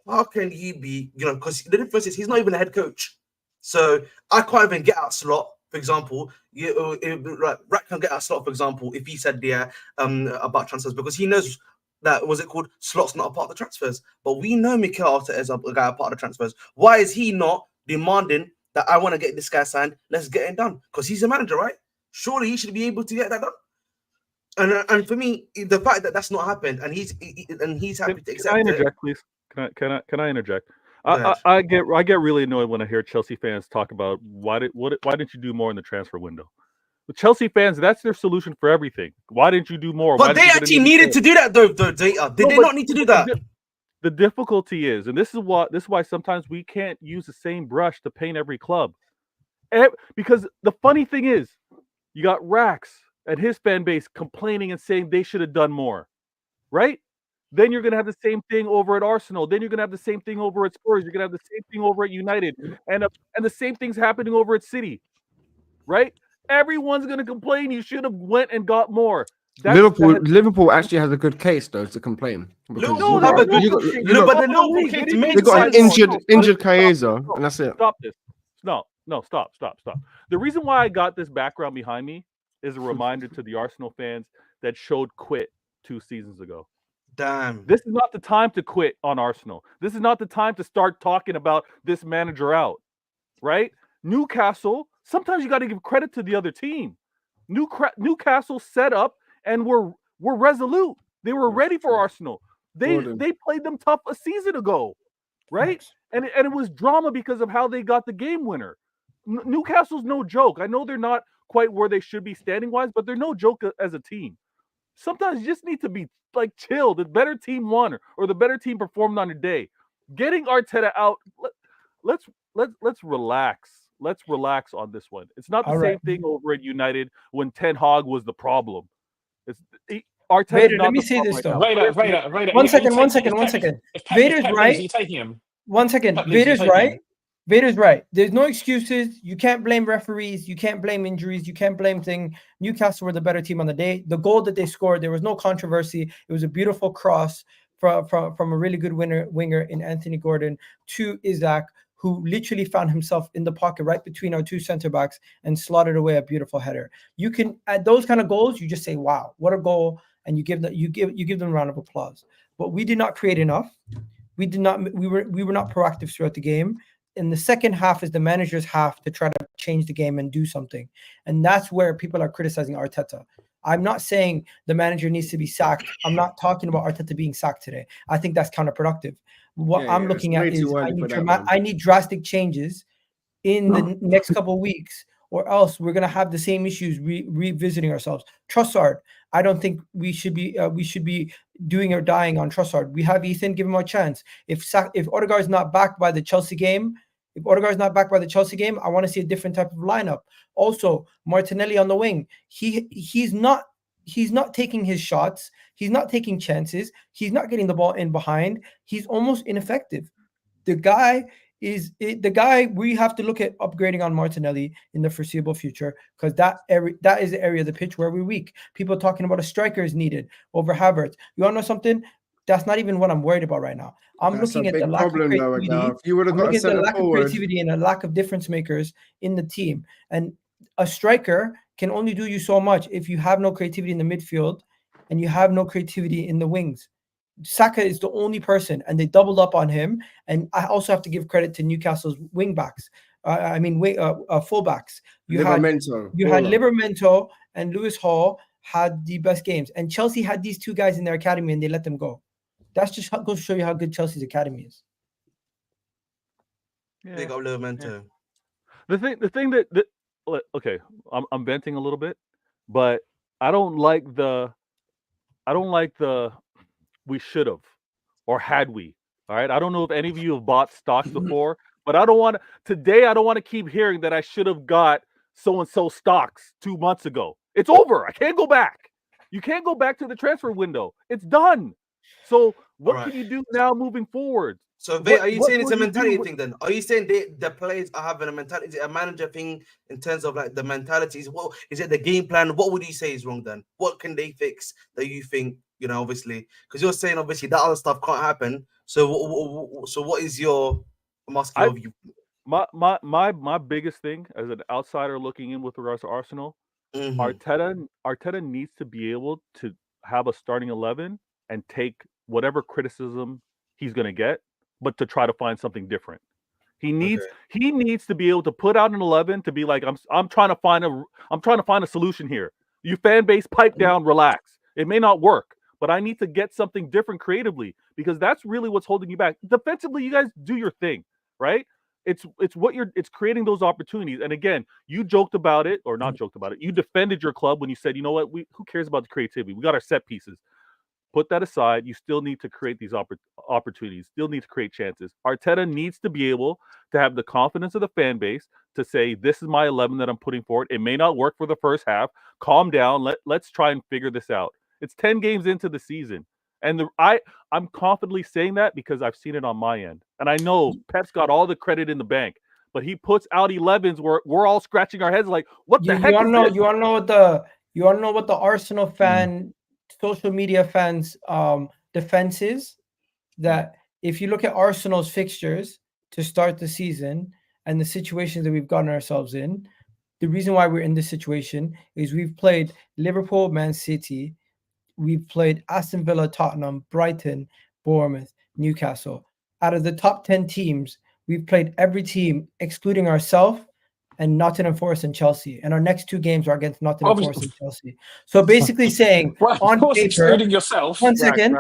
How can he be, because the difference is he's not even a head coach. So I can't even get out slot, for example. Rat can get out slot, for example, if he said about transfers, because he knows that, slot's not a part of the transfers. But we know Mikel Arteta is a guy a part of the transfers. Why is he not demanding that I want to get this guy signed, let's get it done? Because he's a manager, right? Surely he should be able to get that done. And for me, the fact that that's not happened, and he's happy to accept it. Can I interject, please? Can I interject? I get really annoyed when I hear Chelsea fans talk about why didn't you do more in the transfer window? The Chelsea fans, that's their solution for everything. Why didn't you do more? But they actually needed to do that, though. Did they not need to do that? The difficulty is, and this is why sometimes we can't use the same brush to paint every club. Because the funny thing is, you got Rax and his fan base complaining and saying they should have done more, right? Then you're going to have the same thing over at Arsenal. Then you're going to have the same thing over at Spurs. You're going to have the same thing over at United. And the same thing's happening over at City, right? Everyone's going to complain you should have went and got more. Liverpool actually has a good case though to complain. They got an injured Chiesa, and that's it. Stop this. No, stop. The reason why I got this background behind me is a reminder to the Arsenal fans that showed quit 2 seasons ago. Damn. This is not the time to quit on Arsenal. This is not the time to start talking about this manager out, right? Newcastle, sometimes you got to give credit to the other team. Newcastle set up and were resolute. They were ready for Arsenal. They played them tough a season ago, right? And it was drama because of how they got the game winner. Newcastle's no joke. I know they're not quite where they should be standing wise, but they're no joke as a team. Sometimes you just need to be like chill. The better team won, or the better team performed on a day. Getting Arteta out, let's relax. Let's relax on this one. It's not the same thing over at United when Ten Hag was the problem. Arteta. Vader, let me say this though. Vader. One second. Vader's right. One second. Vader's right. Vader's right. There's no excuses. You can't blame referees. You can't blame injuries. You can't blame things. Newcastle were the better team on the day. The goal that they scored, there was no controversy. It was a beautiful cross from a really good winger in Anthony Gordon to Isaac, who literally found himself in the pocket right between our two center backs and slotted away a beautiful header. You can, at those kind of goals, you just say, "Wow, what a goal!" and you give them a round of applause. But we did not create enough. We were not proactive throughout the game. In the second half is the manager's half to try to change the game and do something. And that's where people are criticizing Arteta. I'm not saying the manager needs to be sacked. I'm not talking about Arteta being sacked today. I think that's counterproductive. What I'm looking at is I need drastic changes in the next couple of weeks, or else we're going to have the same issues revisiting ourselves. Trossard, I don't think we should be doing or dying on Trossard. We have Ethan, give him a chance. If Odegaard is not backed by the Chelsea game, I want to see a different type of lineup. Also, Martinelli on the wing. He's not taking his shots. He's not taking chances. He's not getting the ball in behind. He's almost ineffective. The guy we have to look at upgrading on Martinelli in the foreseeable future, because that is the area of the pitch where we're weak. People talking about a striker is needed over Havertz. You want to know something? That's not even what I'm worried about right now. I'm looking at the lack of creativity. And a lack of difference makers in the team. And a striker can only do you so much if you have no creativity in the midfield and you have no creativity in the wings. Saka is the only person, and they doubled up on him. And I also have to give credit to Newcastle's fullbacks. You had Livramento and Lewis Hall had the best games, and Chelsea had these two guys in their academy, and they let them go. That's just goes to show you how good Chelsea's academy is. They got Livramento. The thing that okay, I'm venting a little bit, but I don't like the we should have, or had we. All right. I don't know if any of you have bought stocks before, but I don't want to keep hearing that I should have got so-and-so stocks 2 months ago. It's over. I can't go back. You can't go back to the transfer window. It's done. So what can you do now moving forward? So are you saying it's a mentality thing then? Are you saying the players are having a mentality? Is it a manager thing in terms of like the mentalities? What is it, the game plan? What would you say is wrong then? What can they fix that you think, obviously, because you're saying obviously that other stuff can't happen. So what is your muscular view? My biggest thing as an outsider looking in with regards to Arsenal, Arteta needs to be able to have a starting 11 and take whatever criticism he's going to get, but to try to find something different. He needs to be able to put out an 11 to be like, I'm trying to find a solution here. You fan base, pipe down, relax. It may not work, but I need to get something different creatively, because that's really what's holding you back. Defensively, you guys do your thing, right? It's creating those opportunities. And again, you joked about it, or not joked about it. You defended your club when you said, you know what, who cares about the creativity? We got our set pieces. Put that aside. You still need to create these opportunities, still need to create chances. Arteta needs to be able to have the confidence of the fan base to say, this is my 11 that I'm putting forward. It may not work for the first half. Calm down. Let's try and figure this out. It's 10 games into the season. And I'm confidently saying that because I've seen it on my end. And I know Pep's got all the credit in the bank, but he puts out 11s where we're all scratching our heads like, what the heck is this? You want to know what the Arsenal fan social media fans defense is? That if you look at Arsenal's fixtures to start the season and the situations that we've gotten ourselves in, the reason why we're in this situation is we've played Liverpool, Man City, we've played Aston Villa, Tottenham, Brighton, Bournemouth, Newcastle. Out of the top 10 teams, we've played every team excluding ourselves and Nottingham Forest and Chelsea. And our next 2 games are against Nottingham Forest and Chelsea. So basically saying on paper, excluding yourself. One second.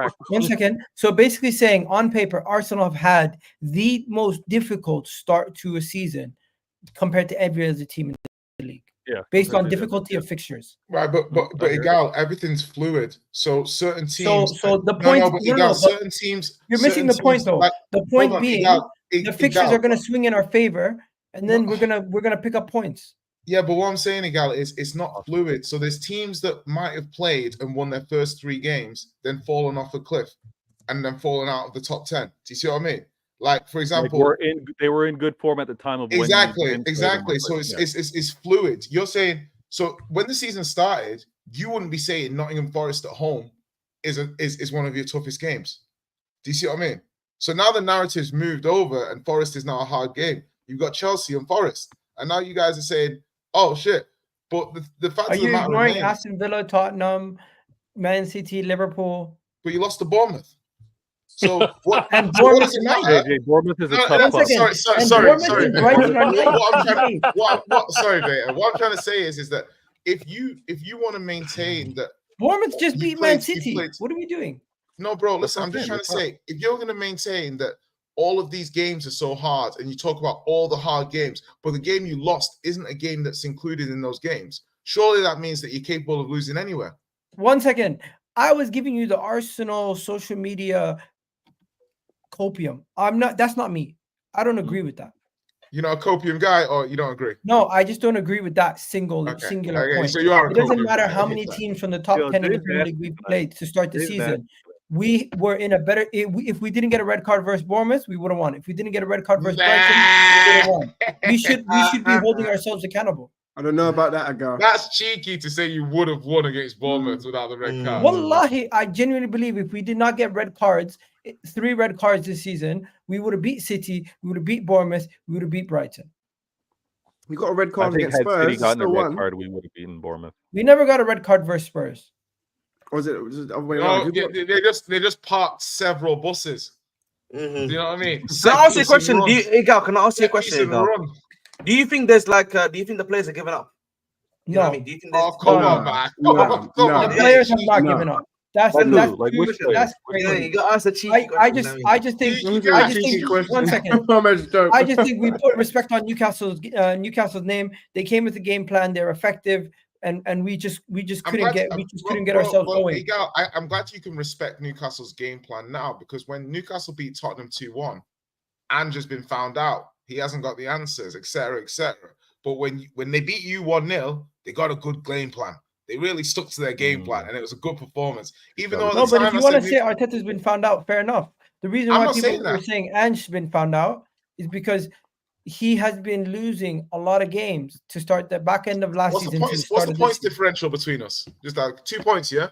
So basically saying on paper, Arsenal have had the most difficult start to a season compared to every other team in the league. Yeah, based on difficulty of fixtures. Right, but Egal, everything's fluid. So certain teams. So the point. Certain teams. You're missing the point, though. The point being, the fixtures are going to swing in our favor, and then we're gonna pick up points. Yeah, but what I'm saying, Egal, is it's not fluid. So there's teams that might have played and won their first 3 games, then fallen off a cliff, and then fallen out of the top 10. Do you see what I mean? Like, for example, they were in good form at the time of exactly. So it's fluid. You're saying, so when the season started, you wouldn't be saying Nottingham Forest at home is one of your toughest games. Do you see what I mean? So now the narrative's moved over, and Forest is now a hard game. You've got Chelsea and Forest, and now you guys are saying, "Oh shit!" But the fact of the matter ignoring Aston Villa, Tottenham, Man City, Liverpool? But you lost to Bournemouth. So what? And what does it matter? Bournemouth is a tough club. Sorry. Sorry, Vator. What I'm trying to say is that if you want to maintain that Bournemouth just beat Man City, what are we doing? No, bro. Listen, I'm just trying to say, if you're going to maintain that all of these games are so hard, and you talk about all the hard games, but the game you lost isn't a game that's included in those games, surely that means that you're capable of losing anywhere. 1 second. I was giving you the Arsenal social media copium. That's not me. I don't agree with that. You're not a copium guy, or you don't agree? No, I just don't agree with that singular point. So you are. It doesn't matter how many teams from the top 10 in the Premier League we played to start the season. We were in a better. If we didn't get a red card versus Bournemouth, we would have won. If we didn't get a red card versus Brighton, we would have won. We should be holding ourselves accountable. I don't know about that, Egal. That's cheeky to say you would have won against Bournemouth without the red card. Wallahi, I genuinely believe if we did not get red cards, 3 red cards this season, we would have beat City, we would have beat Bournemouth, we would have beat Brighton. We got a red card against Spurs. Had City gotten a red card, we would have beaten Bournemouth. We never got a red card versus Spurs. Was it the other way around? They just parked several buses. Mm-hmm. Do you know what I mean? Can I ask you a question? Egal, can I ask you a question? Do you think there's like? Do you think the players are giving up? No. Know what I mean? Do you think come on, man. Come on. The players have not given up. That's crazy. You got to ask a cheeky question. I just think 1 second. I just think we put respect on Newcastle's name. They came with a game plan. They're effective. And we just couldn't get ourselves going. Egal, I'm glad you can respect Newcastle's game plan now, because when Newcastle beat Tottenham 2-1, Ange's been found out. He hasn't got the answers, etc., etc. But when they beat you 1-0, they got a good game plan. They really stuck to their game plan, and it was a good performance. Even though but if you want to say Arteta's been found out, fair enough. The reason why people were saying Ange's been found out is because he has been losing a lot of games to start the back end of last season. What's the points differential between us? Just like 2 points, yeah?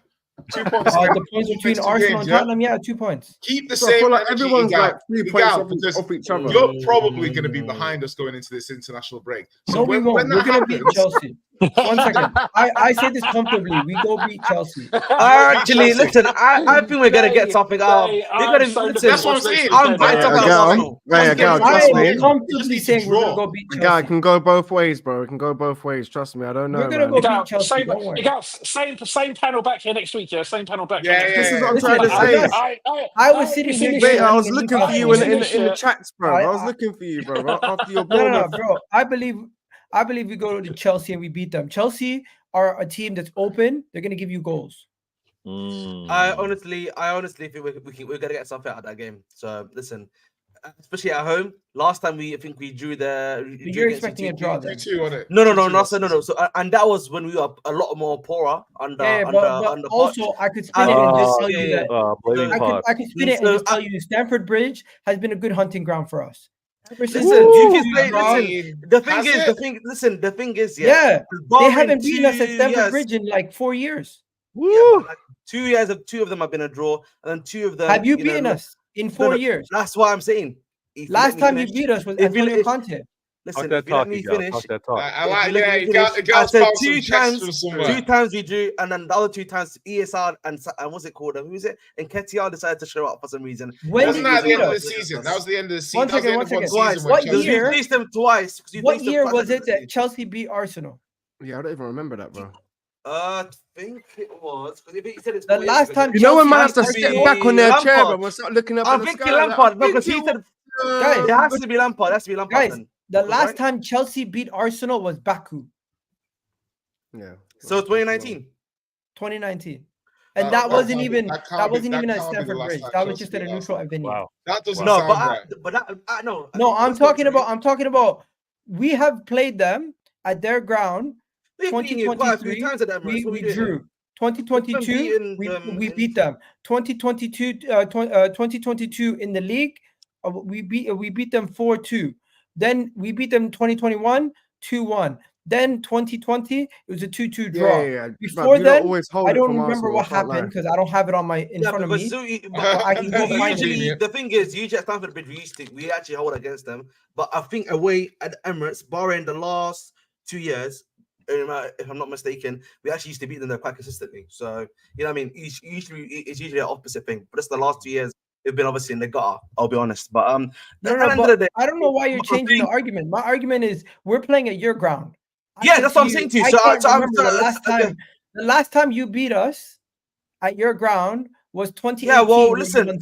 2 points. The points between Arsenal and Tottenham, 2 points. Keep the same. Like everyone's like 3 points off each other. You're probably going to be behind us going into this international break. So we won't. We're going to beat Chelsea. 1 second. I say this comfortably. We go beat Chelsea. Actually, listen. I think we're gonna get something out. That's what I'm saying. I'm comfortably saying we're gonna go beat Chelsea. It can go both ways, bro. It can go both ways. Trust me. I don't know. We're gonna go beat Chelsea. Don't worry. Same panel back here next week. Yeah, same panel back. Yeah, this is what I'm trying to say. I was sitting here. I was looking for you in the chats, bro. I was looking for you, bro. After your no, bro. I believe we go to Chelsea and we beat them. Chelsea are a team that's open. They're going to give you goals. I honestly think we're going to get something out of that game. So listen, especially at home. Last time I think we drew the. You're expecting a draw then? No. So and that was when we were a lot more poorer under. But also, I could spin it and just tell you that. I could spin it and just tell you Stamford Bridge has been a good hunting ground for us. Listen, the thing is, they haven't beaten us at Stamford Bridge in like 4 years. Yeah, like 2 years of 2 of them have been a draw, and then 2 of them. Have you beaten us in 4 years? That's what I'm saying. Last time you beat us was Antonio Conte. Listen, that if you let talk, me Egal. finish, Talk that talk. I like, if you yeah, let me you got finish, the I girls said found some two checks from times, somewhere. 2 times we drew, and then the other 2 times ESR and what's it called? Who is it? And Ketia decided to show up for some reason. When Wasn't did that you at the beat end of the us? season? That was the end of the season. One That was the second, end one of one second. season. What when Chelsea- year? We faced them twice. What year was it that Chelsea beat Arsenal? Yeah, I don't even remember that, bro. I think it was because he said it's The 4 years last ago. time You know when Chelsea man has to beat step Arsenal? back on their chair, Lampard. bro, and start looking up I'm in the thinking sky. Lampard, like, because he I said Guys, it has to be Lampard. It has to be Lampard. Guys, Then. the Right? last time Chelsea beat Arsenal was Baku, yeah. So 2019. 2019. And that wasn't even at can't be the Stamford last Bridge. time That was Chelsea just at a beat neutral Arsenal. venue. Wow. That doesn't No, sound right. No, No, I'm talking about we have played them at their ground. We've beaten you quite a few 2023 times at Emirates. What we are we doing? drew. 2022 we beat them. 2022 in the league we beat them 4-2. Then we beat them 2021 2-1. Then 2020 it was a 2-2 draw. Yeah. Before then, I don't from remember Arsenal, what happened because I don't have it on my in front of me. I can go find Usually, it. the thing is, usually at Stamford Bridge, we actually hold against them. But I think away at the Emirates, barring the last 2 years, if I'm not mistaken, we actually used to beat them there quite consistently. So, you know what I mean? It's usually an opposite thing. But it's the last 2 years, they've been obviously in the gutter, I'll be honest. But but I don't know why you're changing the argument. My argument is we're playing at your ground. Yeah, that's what I'm saying to you. I So can't remember the last time you beat us at your ground was 2018. Yeah, well, listen,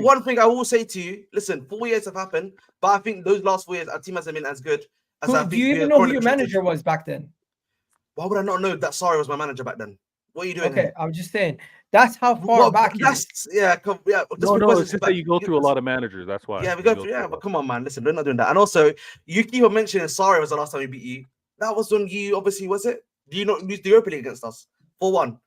one thing I will say to you, listen, 4 years have happened, but I think those last 4 years, our team hasn't been as good as I think. Do you even know who your manager was back then? Why would I not know that Sarri was my manager back then? What are you doing? Okay, I'm just saying that's how far back. That's yeah. No, it's just that you go through a lot of managers. That's why. Yeah, we go through. Yeah, but come on, man. Listen, we're not doing that. And also, you keep on mentioning Sarri was the last time we beat you. That was when you obviously was it? Do you not lose the Europa League against us 4-1?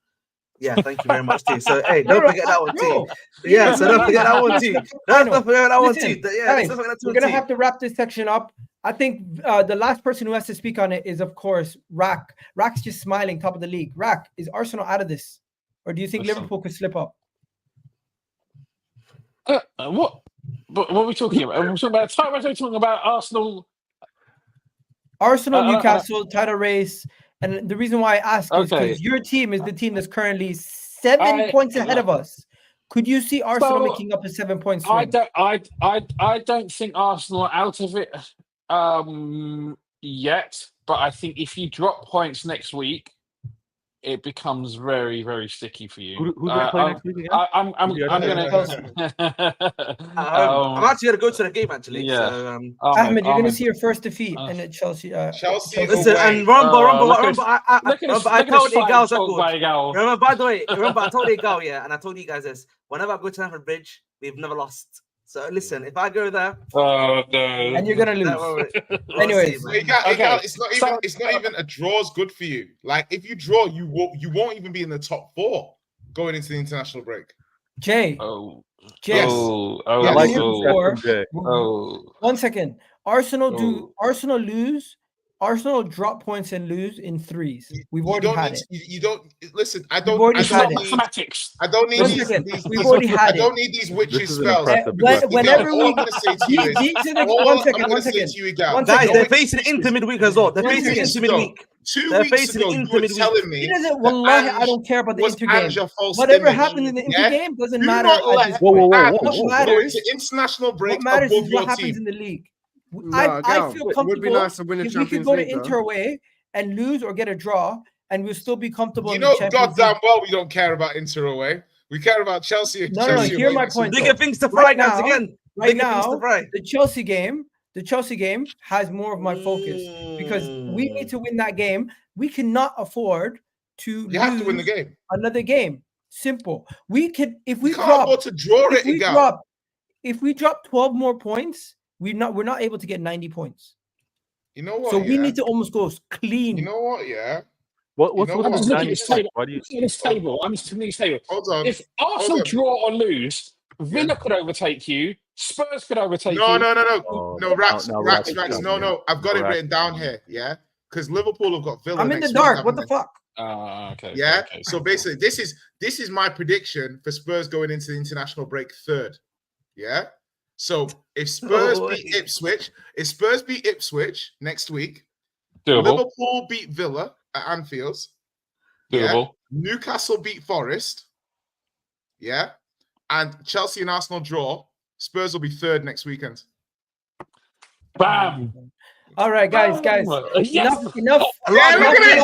Yeah, thank you very much too. So hey, don't forget that one too. Yeah, so don't forget that one too. Don't forget that one too. Yeah, we're gonna have to wrap this section up. I think the last person who has to speak on it is, of course, Rack. Rack's just smiling, top of the league. Rack, is Arsenal out of this, or do you think Liverpool could slip up? What are we talking about? We're talking about Arsenal. Newcastle title race, and the reason why I ask is because your team is the team that's currently 7 points ahead of us. Could you see Arsenal making up a 7 point swing? I don't think Arsenal are out of it yet, but I think if you drop points next week, it becomes very, very sticky for you. Who do they play next week again? I'm actually gonna go to the game actually. Yeah. So, Ahmed, you're gonna see your first defeat in the Chelsea. Chelsea. Listen, and remember, I told Egal's record. Remember, by the way, I told Egal, and I told you guys this. Whenever I go to Stamford Bridge, we've never lost. So listen, if I go there, and you're gonna lose. Anyways, it's not even a draw is good for you. Like if you draw, you won't even be in the top 4 going into the international break. Jay. Yes. One second. Arsenal lose. Arsenal drop points and lose in threes. We've already had it. You don't listen. I don't need mathematics. I don't need these. We've already had I don't need these witches spells. Whenever we one second. Guys, they're facing Inter midweek as well. They're facing Inter midweek. 2 weeks ago, you were telling me. I don't care about the Inter game. Whatever happened in the Inter game doesn't matter. What matters? International break. What matters is what happens in the league. I feel comfortable. Would be nice to win a if Champions we could go League, to Inter away and lose or get a draw, and we'll still be comfortable. You know, goddamn well, we don't care about Inter away. We care about Chelsea. No. Hear my point. Bigger things to fry now. Again, right now, the Chelsea game has more of my focus because we need to win that game. We cannot afford to. You have to win the game. Another game. Simple. We could if we can't afford to draw it. If we drop 12 more points. We're not able to get 90 points. You know what? So we need to almost go clean. You know what? Yeah. I'm just looking at this table. Hold on. If Arsenal draw or lose, Villa could overtake you. Spurs could overtake you. No, Rax. No. I've got it written down here. Yeah, because Liverpool have got Villa. I'm in the dark. What the fuck? Okay. Yeah. Okay, so basically, this is my prediction for Spurs going into the international break 3rd. Yeah. So if Spurs beat Ipswich next week, Doable. Liverpool beat Villa at Anfield. Doable. Yeah. Newcastle beat Forest. Yeah. And Chelsea and Arsenal draw. Spurs will be third next weekend. Bam. All right, guys. Yes. Enough. Yeah, look at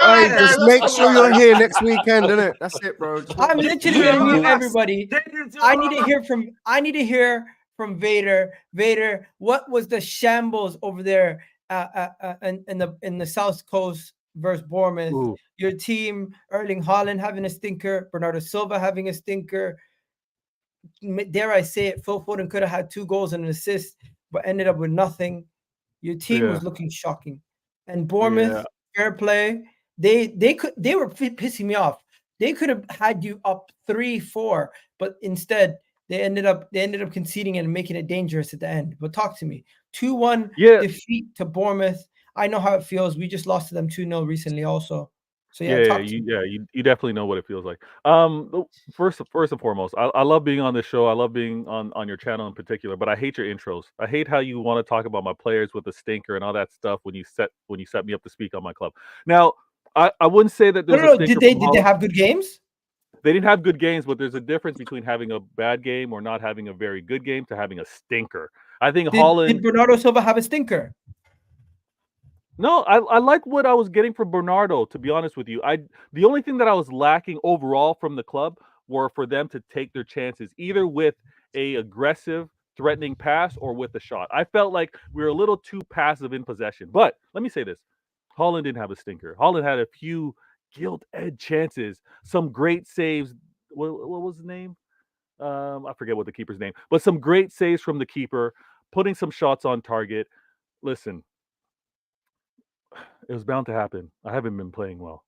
it. Just make sure you're here next weekend, innit? That's it, bro. I'm literally gonna mute everybody. I need to hear from Vator. Vator, what was the shambles over there in the South Coast versus Bournemouth? Ooh. Your team, Erling Haaland having a stinker, Bernardo Silva having a stinker. Dare I say it, Phil Foden could have had 2 goals and an assist, but ended up with nothing. Your team was looking shocking. And Bournemouth, fair play. They were pissing me off. They could have had you up 3-4, but instead they ended up conceding and making it dangerous at the end. But talk to me. 2-1 defeat to Bournemouth. I know how it feels. We just lost to them 2-0 recently also. So you definitely know what it feels like. First and foremost, I love being on this show. I love being on your channel in particular, but I hate your intros. I hate how you want to talk about my players with a stinker and all that stuff when you set me up to speak on my club. Now, I wouldn't say that there's a stinker. Did they have good games? They didn't have good games, but there's a difference between having a bad game or not having a very good game to having a stinker. I think Haaland. Did Bernardo Silva have a stinker? No, I like what I was getting from Bernardo, to be honest with you. The only thing that I was lacking overall from the club were for them to take their chances, either with a aggressive, threatening pass or with a shot. I felt like we were a little too passive in possession. But let me say this. Haaland didn't have a stinker. Haaland had a few gilt-edged chances, some great saves. What was his name? I forget what the keeper's name, but some great saves from the keeper, putting some shots on target. Listen, it was bound to happen. I haven't been playing well.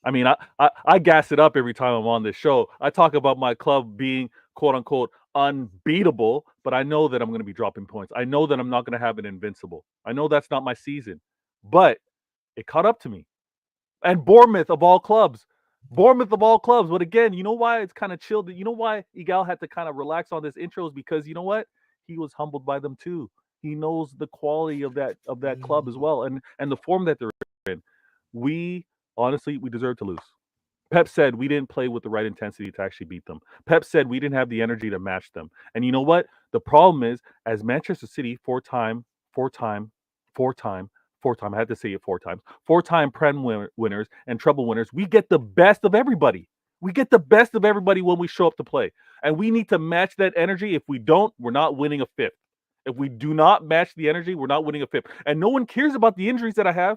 I mean, I gas it up every time I'm on this show. I talk about my club being, quote unquote, unbeatable, but I know that I'm going to be dropping points. I know that I'm not going to have an invincible. I know that's not my season, but it caught up to me. And Bournemouth of all clubs. But again, you know why it's kind of chilled? You know why Egal had to kind of relax on this intro is because you know what? He was humbled by them too. He knows the quality of that club as well, and the form that they're in. We deserve to lose. Pep said we didn't play with the right intensity to actually beat them. Pep said we didn't have the energy to match them. And you know what? The problem is, as Manchester City, four-time, I had to say it 4 times, 4-time Prem winners and treble winners, we get the best of everybody. We get the best of everybody when we show up to play. And we need to match that energy. If we don't, we're not winning a fifth. If we do not match the energy, we're not winning a fifth. And no one cares about the injuries that I have.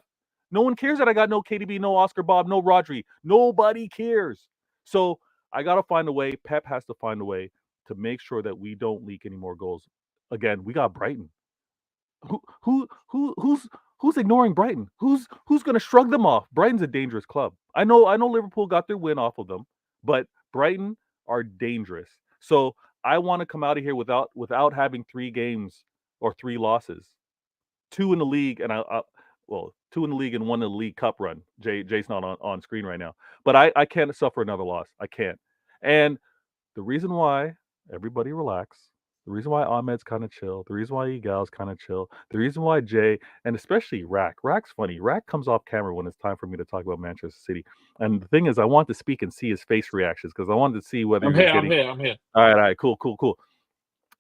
No one cares that I got no KDB, no Oscar Bob, no Rodri. Nobody cares. So I got to find a way. Pep has to find a way to make sure that we don't leak any more goals. Again, we got Brighton. Who's ignoring Brighton? Who's going to shrug them off? Brighton's a dangerous club. I know Liverpool got their win off of them, but Brighton are dangerous. So I want to come out of here without having 3 games or 3 losses, 2 in the league, and 2 in the league and 1 in the League Cup run. Jay's not on screen right now, but I can't suffer another loss. I can't. And the reason why, everybody relax, the reason why Ahmed's kind of chill, the reason why Egal's kind of chill, the reason why Jay, and especially Rack's funny. Rack comes off camera when it's time for me to talk about Manchester City. And the thing is, I want to speak and see his face reactions because I wanted to see whether I'm here. All right, cool.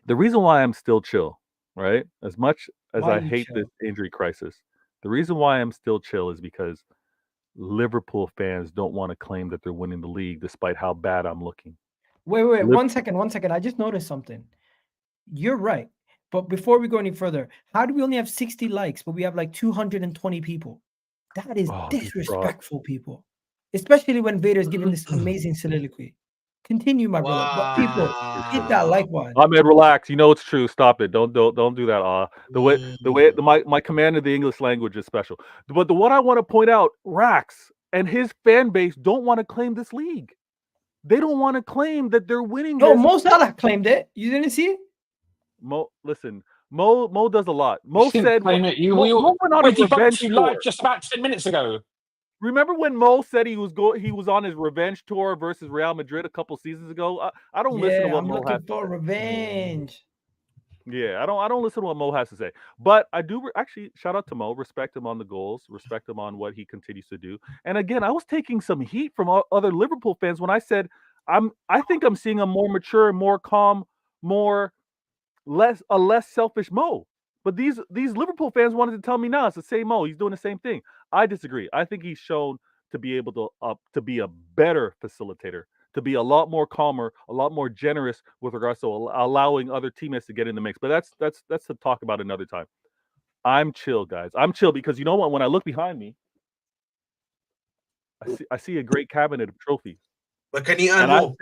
The reason why I'm still chill, right? As much as I hate this injury crisis, the reason why I'm still chill is because Liverpool fans don't want to claim that they're winning the league despite how bad I'm looking. Wait, 1 second. I just noticed something. You're right. But before we go any further, how do we only have 60 likes, but we have like 220 people? That is disrespectful, people. Especially when Vader's giving this amazing soliloquy. Continue, my brother. But people, hit that like button. Ahmed, relax. You know it's true. Stop it. Don't do that. My command of the English language is special. But what I want to point out, Rax and his fan base don't want to claim this league. They don't want to claim that they're winning. No, Mo Salah claimed it. You didn't see it? Mo does a lot. Mo said claim it. Mo went on a revenge tour just about 10 minutes ago. Remember when Mo said he was on his revenge tour versus Real Madrid a couple seasons ago? I don't listen to what Mo has. I'm looking for revenge. Yeah, I don't listen to what Mo has to say, but I do actually shout out to Mo, respect him on the goals, respect him on what he continues to do. And again, I was taking some heat from other Liverpool fans when I said I think I'm seeing a more mature, more calm, less selfish Mo. But these Liverpool fans wanted to tell me now it's the same Mo. He's doing the same thing. I disagree. I think he's shown to be able to be a better facilitator, to be a lot more calmer, a lot more generous with regards to allowing other teammates to get in the mix. But that's to talk about another time. I'm chill, guys. I'm chill because you know what? When I look behind me, I see a great cabinet of trophies. But can you earn more?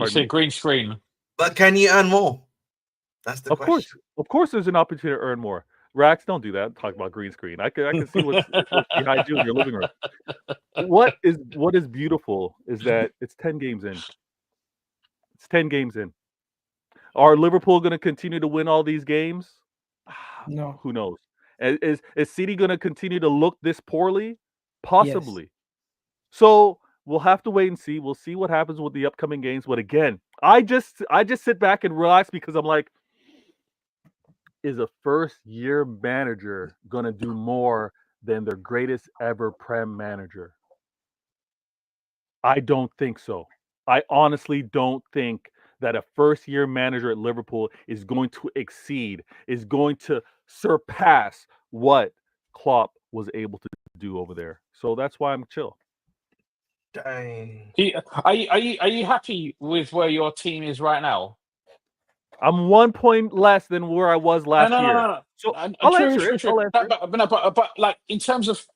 You see green screen. But can you earn more? That's the question. Of course, there's an opportunity to earn more. Rax, don't do that. Talk about green screen. I can see what's behind you in your living room. What is beautiful is that it's 10 games in. It's 10 games in. Are Liverpool going to continue to win all these games? No. Who knows? Is City going to continue to look this poorly? Possibly. Yes. So we'll have to wait and see. We'll see what happens with the upcoming games. But again, I just sit back and relax because I'm like, is a first-year manager going to do more than their greatest ever Prem manager? I don't think so. I honestly don't think that a first-year manager at Liverpool is going to exceed, is going to surpass what Klopp was able to do over there. So that's why I'm chill. Dang. Are you happy with where your team is right now? I'm 1 point less than where I was last year. No. So I'll answer it. But like in terms of,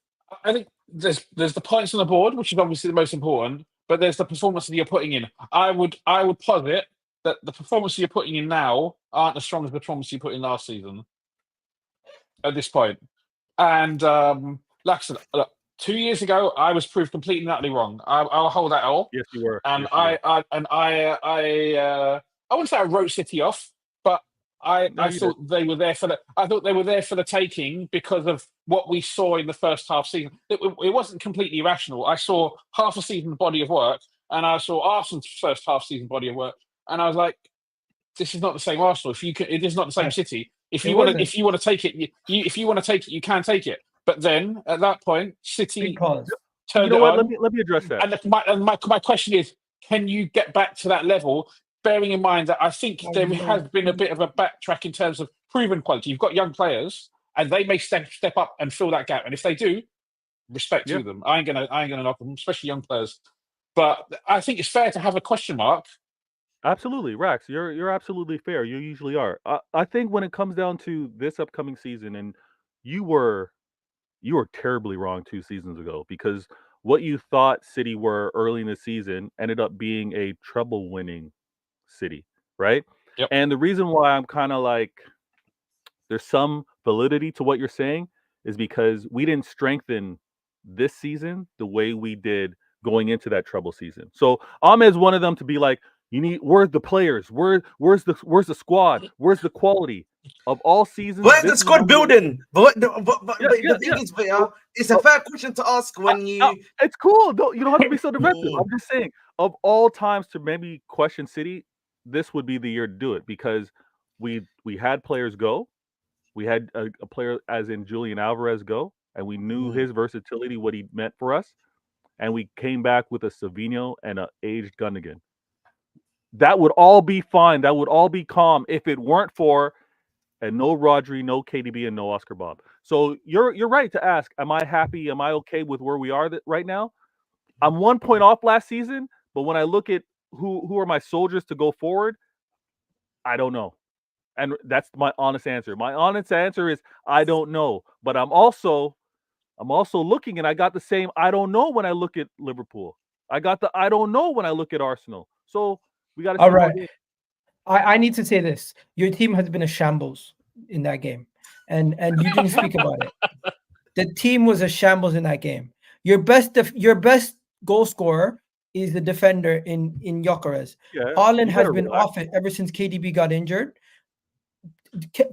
I think there's the points on the board, which is obviously the most important. But there's the performance that you're putting in. I would posit that the performance you're putting in now aren't as strong as the performance you put in last season. At this point, and like I said, look, 2 years ago I was proved completely and utterly wrong. I'll hold that all. Yes, you were. And I wouldn't say I wrote City off, but I thought they were there for the. I thought they were there for the taking because of what we saw in the first half season. It wasn't completely irrational. I saw half a season body of work, and I saw Arsenal's first half season body of work, and I was like, "This is not the same Arsenal. It is not the same City. If you want to take it, you can take it." But then at that point, City turned it on. Let me address that. And my question is, can you get back to that level? Bearing in mind that I think there has been a bit of a backtrack in terms of proven quality. You've got young players, and they may step up and fill that gap. And if they do, respect to them. I ain't gonna knock them, especially young players. But I think it's fair to have a question mark. Absolutely, Rax. You're absolutely fair. You usually are. I think when it comes down to this upcoming season, and you were terribly wrong 2 seasons ago because what you thought City were early in the season ended up being a treble-winning City, right? Yep. And the reason why I'm kind of like there's some validity to what you're saying is because we didn't strengthen this season the way we did going into that treble season. So Ahmed's one of them to be like, where's the players? Where's the squad? Where's the quality of all seasons? Where's the squad building? The thing is, it's a fair question to ask when you. It's cool. You don't have to be so defensive. I'm just saying, of all times to maybe question City, this would be the year to do it because we had players go. We had a player as in Julian Alvarez go, and we knew his versatility, what he meant for us. And we came back with a Savinho and an aged Gundogan. That would all be fine. That would all be calm if it weren't for no Rodri, no KDB, and no Oscar Bob. So you're right to ask, am I happy? Am I okay with where we are right now? I'm 1 point off last season, but when I look at who are my soldiers to go forward, I don't know. And that's my honest answer. My honest answer is I don't know. But I'm also looking, and I got the same I don't know when I look at Liverpool. I got the I don't know when I look at Arsenal. So we got to see. All right. I need to say this. Your team has been a shambles in that game. And you didn't speak about it. The team was a shambles in that game. Your best goal scorer is the defender in Gyökeres. Yeah, Haaland has been off it ever since KDB got injured.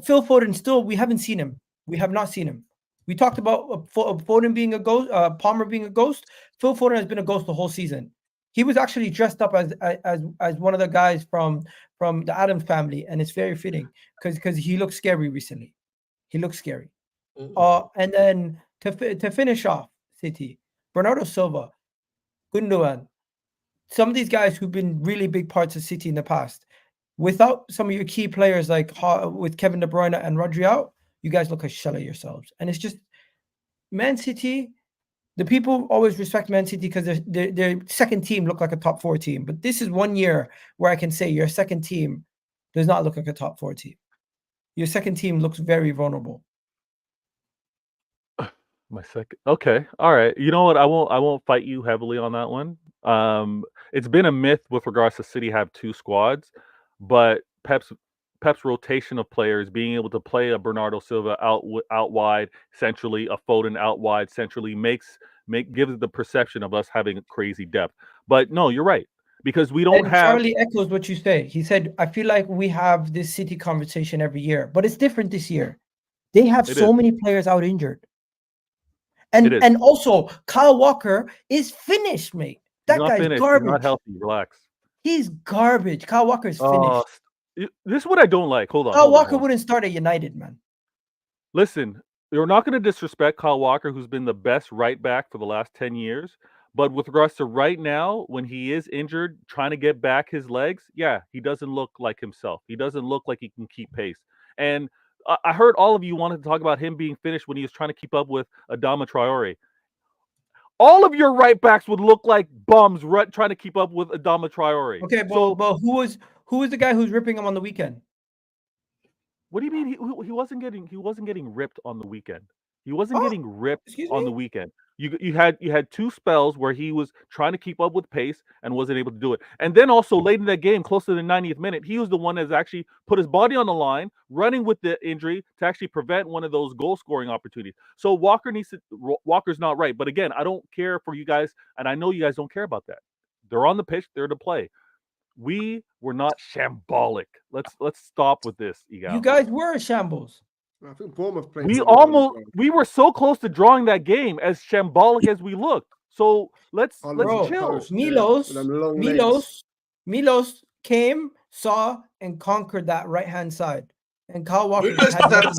Phil Foden we haven't seen him. We have not seen him. We talked about Foden being a ghost, Palmer being a ghost. Phil Foden has been a ghost the whole season. He was actually dressed up as one of the guys from the Addams family, and it's very fitting because he looked scary recently. He looks scary. And then to finish off City, Bernardo Silva, Gundogan, some of these guys who've been really big parts of City in the past. Without some of your key players like with Kevin De Bruyne and Rodri out, you guys look a shell of yourselves. And it's just Man City. The people always respect Man City because their second team look like a top 4 team. But this is one year where I can say your second team does not look like a top 4 team. Your second team looks very vulnerable. My second. Okay. All right. You know what? I won't fight you heavily on that one. It's been a myth with regards to City have 2 squads, but Pep's rotation of players, being able to play a Bernardo Silva out wide centrally, a Foden out wide centrally, gives the perception of us having crazy depth. But no, you're right, because we don't have. Charlie echoes what you say. He said, "I feel like we have this City conversation every year, but it's different this year. They have many players out injured, and also Kyle Walker is finished, mate. That guy's finished. garbage. He's not healthy. Relax. He's garbage. Kyle Walker is finished. This is what I don't like. Hold on. Kyle Walker wouldn't start at United, man. Listen, you're not going to disrespect Kyle Walker, who's been the best right back for the last 10 years. But with regards to right now, when he is injured, trying to get back his legs, yeah, he doesn't look like himself. He doesn't look like he can keep pace. And I heard all of you wanted to talk about him being finished when he was trying to keep up with Adama Traore. All of your right backs would look like bums trying to keep up with Adama Traore. Okay, but who was the guy who's ripping him on the weekend? What do you mean he wasn't getting ripped on the weekend? He wasn't getting ripped on the weekend. You had 2 spells where he was trying to keep up with pace and wasn't able to do it. And then also late in that game, close to the 90th minute, he was the one that's actually put his body on the line, running with the injury to actually prevent one of those goal scoring opportunities. So Walker's not right. But again, I don't care for you guys, and I know you guys don't care about that. They're on the pitch, they're to play. We were not shambolic. Let's stop with this, Egal. You guys were shambles. I think Bournemouth played. We were so close to drawing that game, as shambolic as we looked. So let's chill. Milos came, saw, and conquered that right hand side. And Kyle Walker Milos decided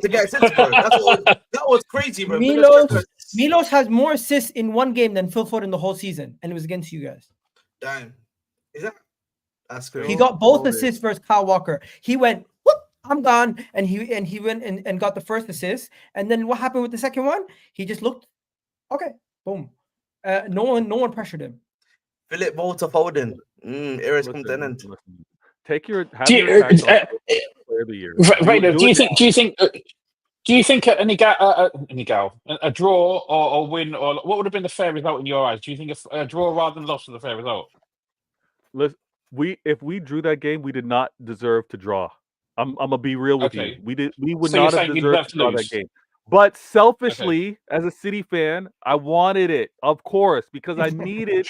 to get assists, bro. That was crazy, bro. Milos has more assists in one game than Phil Foden the whole season, and it was against you guys. Damn. That's crazy. He got both assists versus Kyle Walker. He went, whoop, I'm gone, and he went and got the first assist. And then what happened with the second one? He just looked, okay, boom. No one pressured him. Philip Vator Foden. Eres contender. Take your player of the year. Do you think an Egal, a draw or win, or what would have been the fair result in your eyes? Do you think a draw rather than loss was the fair result? Listen, if we drew that game, we did not deserve to draw. I'm gonna be real with you. We would not have deserved to draw that game. But selfishly, as a City fan, I wanted it, of course, because I needed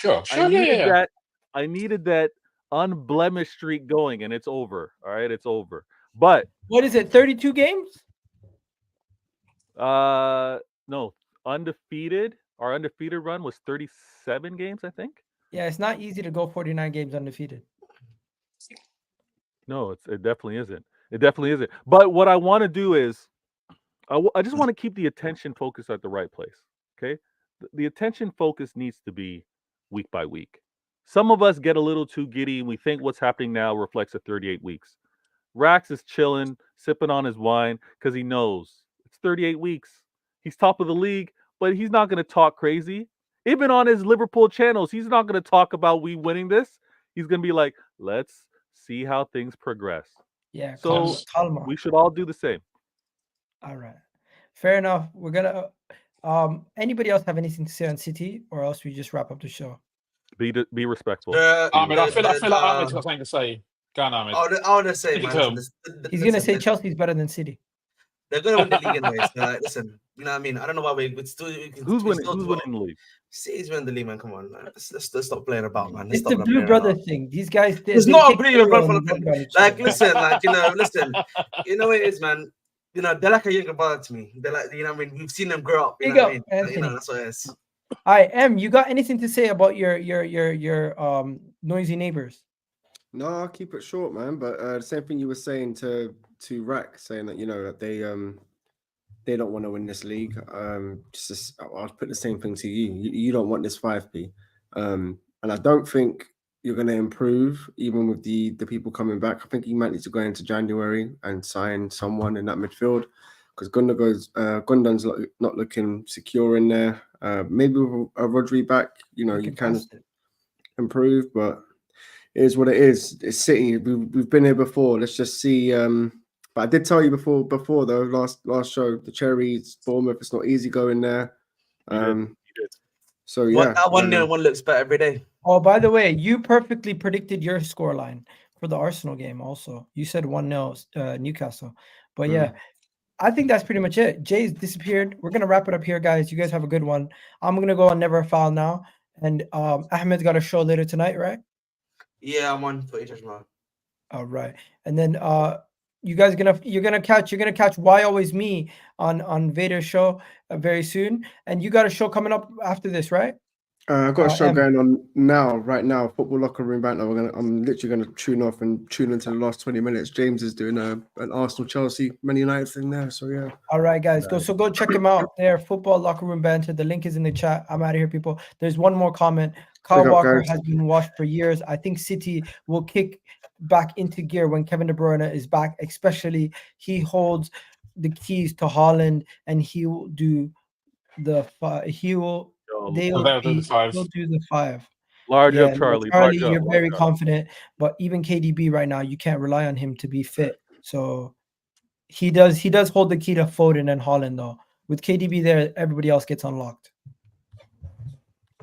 I needed that unblemished streak going, and it's over. All right, it's over. But what is it? 32 games? No, undefeated. Our undefeated run was 37 games, I think. Yeah, it's not easy to go 49 games undefeated. No, it definitely isn't. It definitely isn't. But what I want to do is, I just want to keep the attention focused at the right place. Okay, the attention focus needs to be week by week. Some of us get a little too giddy and we think what's happening now reflects a 38 weeks. Rax is chilling, sipping on his wine because he knows it's 38 weeks. He's top of the league, but he's not going to talk crazy. Even on his Liverpool channels, he's not going to talk about we winning this. He's going to be like, let's see how things progress. Yeah. So we should all do the same. All right. Fair enough. We're going to, anybody else have anything to say on City, or else we just wrap up the show? Be respectful. I feel like Ahmed's got something to say. Go on, Ahmed. I want to say, man. He's going to say Chelsea's better than City. They're going to win the league anyways. Listen, you know what I mean? I don't know why we still. Who's winning the league? City's winning the league, man. Come on, man. Let's stop playing about, man. It's the Blue Brother thing. These guys. It's not a Blue Brother thing. Like, listen, listen. You know what it is, man. You know, they're like a younger brother to me. They're like, you know what I mean? We've seen them grow up. You know Big what up, I mean? Anthony. You know, that's what it is. All right, M, you got anything to say about your noisy neighbors? No, I'll keep it short, man. But the same thing you were saying to Rack, saying that that they don't want to win this league. I'll put the same thing to you. You don't want this 5p, and I don't think you're going to improve even with the people coming back. I think you might need to go into January and sign someone in that midfield because Gundogan's not looking secure in there. Maybe with a Rodri back, you can improve, but it is what it is. It's City. We've been here before. Let's just see. But I did tell you before though, last show, the Cherries, Bournemouth, it's not easy going there. You did. So yeah. That 1-0 one looks better every day. Oh, by the way, you perfectly predicted your scoreline for the Arsenal game also. You said 1-0 Newcastle. But yeah, I think that's pretty much it. Jay's disappeared. We're gonna wrap it up here, guys. You guys have a good one. I'm gonna go on Never Foul now. And Ahmed's got a show later tonight, right? Yeah, I'm on footage tomorrow. All right. And then you're gonna catch Why Always Me on Vator's show very soon. And you got a show coming up after this, right? I've got a show going on right now. Football Locker Room Banter. I'm literally gonna tune off and tune into the last 20 minutes. James is doing an Arsenal, Chelsea, Man United thing there. So yeah. All right, guys, go check him out there. Football Locker Room Banter. The link is in the chat. I'm out of here, people. There's one more comment. Kyle Walker has been washed for years. I think City will kick back into gear when Kevin De Bruyne is back. Especially he holds the keys to Haaland, and he will do the They'll do the 5. Large up, Charlie. Charlie, you're very confident, but even KDB right now, you can't rely on him to be fit. So he does hold the key to Foden and Haaland, though. With KDB there, everybody else gets unlocked.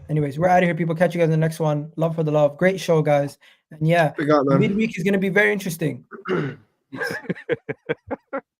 Anyways, we're out of here, people. Catch you guys in the next one. Love for the love. Great show, guys. And yeah, midweek is going to be very interesting.